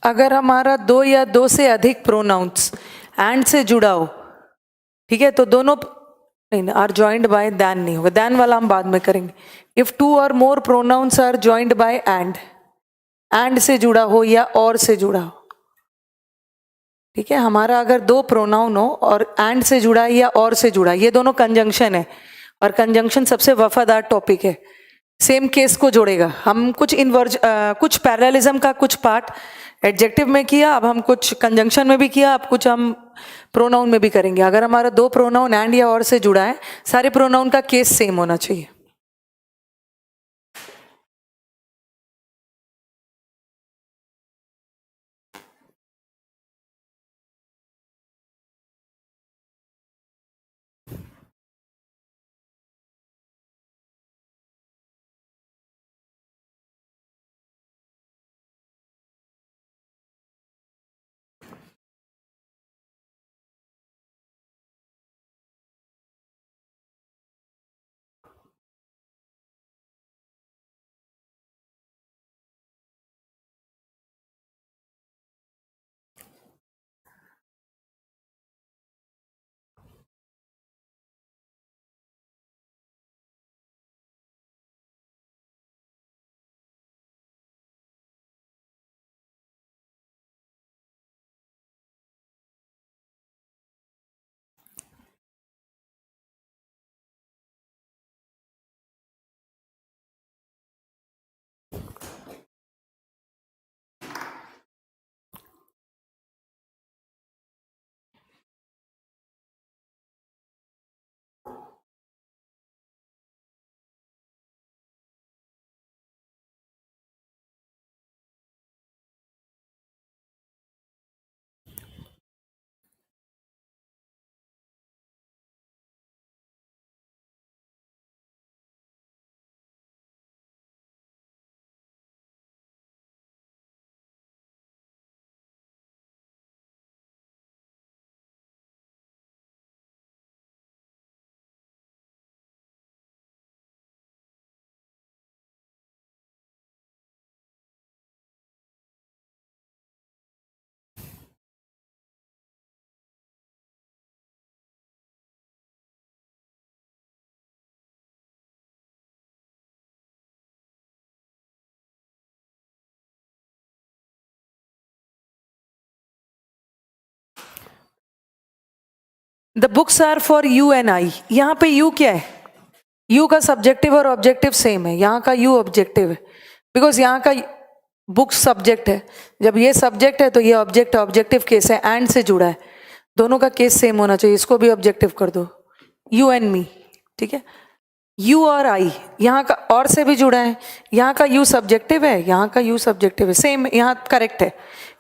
अगर हमारा दो या दो से अधिक प्रोनाउंस एंड से जुड़ा हो, ठीक है, तो दोनों नहीं, आर ज्वाइंड बाय दैन नहीं होगा, दैन वाला हम बाद में करेंगे. If two or more pronouns are joined by and से जुड़ा हो या और से जुड़ा हो, ठीक है. हमारा अगर दो प्रोनाउन हो और एंड से जुड़ा है या और से जुड़ा है, ये दोनों कंजंक्शन है, और कंजंक्शन सबसे वफादार टॉपिक है, सेम केस को जोड़ेगा. हम कुछ कुछ पैरेललिज्म का कुछ पार्ट एडजेक्टिव में किया, अब हम कुछ कंजंक्शन में भी किया, अब कुछ हम प्रोनाउन में भी करेंगे. अगर हमारा दो प्रोनाउन एंड या और से जुड़ा है, सारे प्रोनाउन का केस सेम होना चाहिए. The books are for you and I. यहाँ पे यू क्या है? यू का सब्जेक्टिव और ऑब्जेक्टिव सेम है, यहाँ का यू ऑब्जेक्टिव है, बिकॉज यहाँ का बुक सब्जेक्ट है. जब ये सब्जेक्ट है तो ये ऑब्जेक्ट है, ऑब्जेक्टिव केस है, एंड से जुड़ा है, दोनों का केस सेम होना चाहिए. इसको भी ऑब्जेक्टिव कर दो, यू एंड मी, ठीक है. यू और आई, यहाँ का और से भी जुड़ा है, यहाँ का यू सब्जेक्टिव है, यहाँ का यू सब्जेक्टिव है, सेम यहाँ करेक्ट है,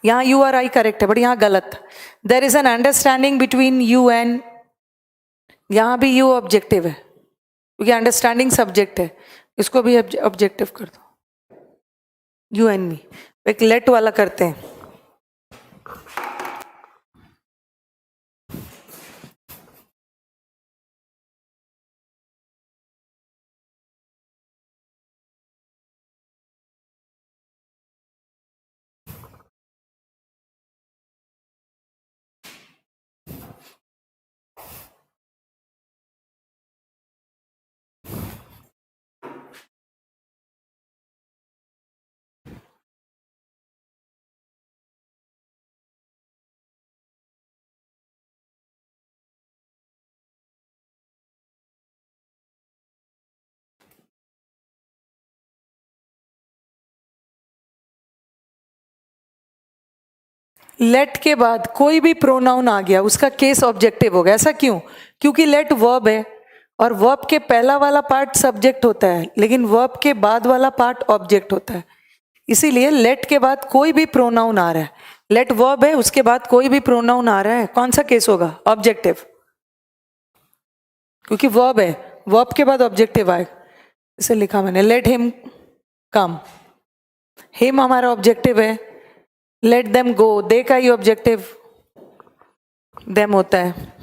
यहाँ यू और आई करेक्ट है, बट यहाँ गलत. There is an understanding between you and, यहाँ भी यू ऑब्जेक्टिव है क्योंकि अंडरस्टैंडिंग सब्जेक्ट है, इसको भी ऑब्जेक्टिव कर दो. You and me. एक लेट वाला करते हैं. लेट के बाद कोई भी प्रोनाउन आ गया, उसका केस ऑब्जेक्टिव होगा. ऐसा क्यों? क्योंकि लेट वर्ब है, और वर्ब के पहला वाला पार्ट सब्जेक्ट होता है, लेकिन वर्ब के बाद वाला पार्ट ऑब्जेक्ट होता है. इसीलिए लेट के बाद कोई भी प्रोनाउन आ रहा है, लेट वर्ब है, उसके बाद कोई भी प्रोनाउन आ रहा है, कौन सा केस होगा? ऑब्जेक्टिव, क्योंकि वर्ब है, वर्ब के बाद ऑब्जेक्टिव आएगा. इसे लिखा मैंने, लेट हिम कम. हिम हमारा ऑब्जेक्टिव है, लेट देम गो, दे का ही ऑब्जेक्टिव देम होता है.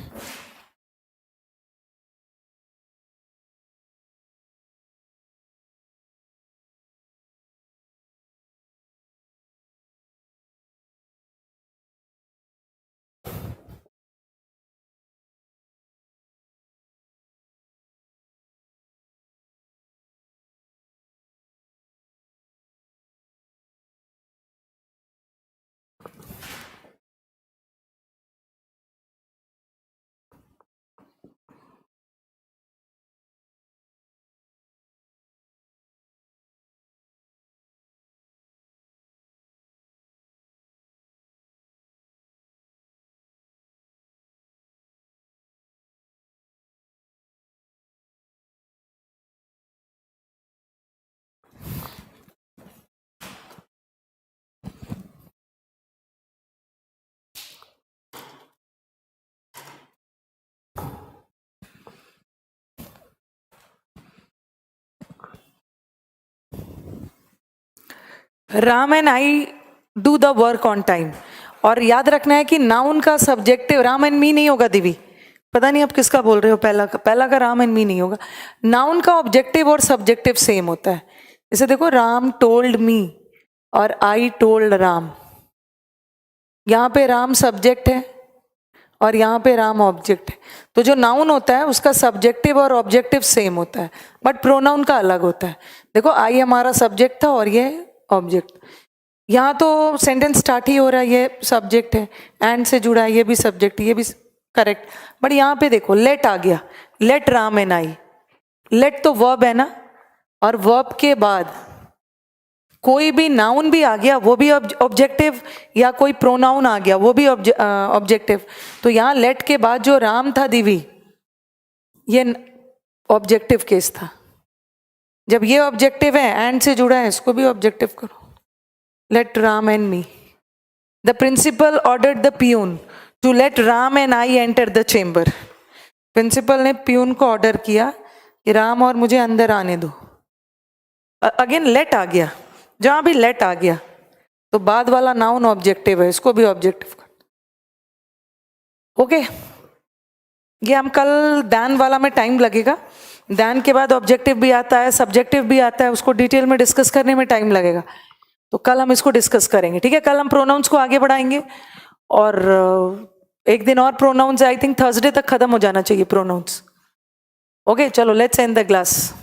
Ram and I do the work on time. और याद रखना है कि नाउन का सब्जेक्टिव राम एंड मी नहीं होगा दिवी, पता नहीं आप किसका बोल रहे हो, पहला का राम एंड मी नहीं होगा। नाउन का ऑब्जेक्टिव और सब्जेक्टिव सेम होता है। जैसे देखो, राम टोल्ड मी और आई टोल्ड राम, यहाँ पे राम सब्जेक्ट है और यहाँ पे राम ऑब्जेक्ट है। तो जो नाउन होता है उसका सब्जेक्टिव और ऑब्जेक्टिव सेम होता है, बट प्रोनाउन का अलग होता है। देखो, आई हमारा सब्जेक्ट था और ये ऑब्जेक्ट। यहाँ तो सेंटेंस स्टार्ट ही हो रहा है, ये सब्जेक्ट है, एंड से जुड़ा है, ये भी सब्जेक्ट, ये भी करेक्ट। बट यहाँ पे देखो लेट आ गया, let Ram and I. Let तो वर्ब है ना, और वर्ब के बाद कोई भी नाउन भी आ गया वो भी ऑब्जेक्टिव, या कोई प्रोनाउन आ गया वो भी ऑब्जेक्टिव। तो यहाँ लेट के बाद जो राम था दिवी, ये ऑब्जेक्टिव केस था। जब ये ऑब्जेक्टिव है, एंड से जुड़ा है, इसको भी ऑब्जेक्टिव करो। Let Ram and me. The principal ordered the peon to let Ram and I enter the chamber. Principal ने पियून को ऑर्डर किया कि राम और मुझे अंदर आने दो। अगेन लेट आ गया, जहां भी लेट आ गया तो बाद वाला नाउन ऑब्जेक्टिव है, इसको भी ऑब्जेक्टिव कर। ओके, ये हम कल दैन वाला में टाइम लगेगा। दैन के बाद ऑब्जेक्टिव भी आता है, सब्जेक्टिव भी आता है, उसको डिटेल में डिस्कस करने में टाइम लगेगा। तो कल हम इसको डिस्कस करेंगे, ठीक है। कल हम प्रोनाउंस को आगे बढ़ाएंगे, और एक दिन और प्रोनाउंस, आई थिंक थर्सडे तक खत्म हो जाना चाहिए प्रोनाउंस। ओके, चलो लेट्स एंड द क्लास।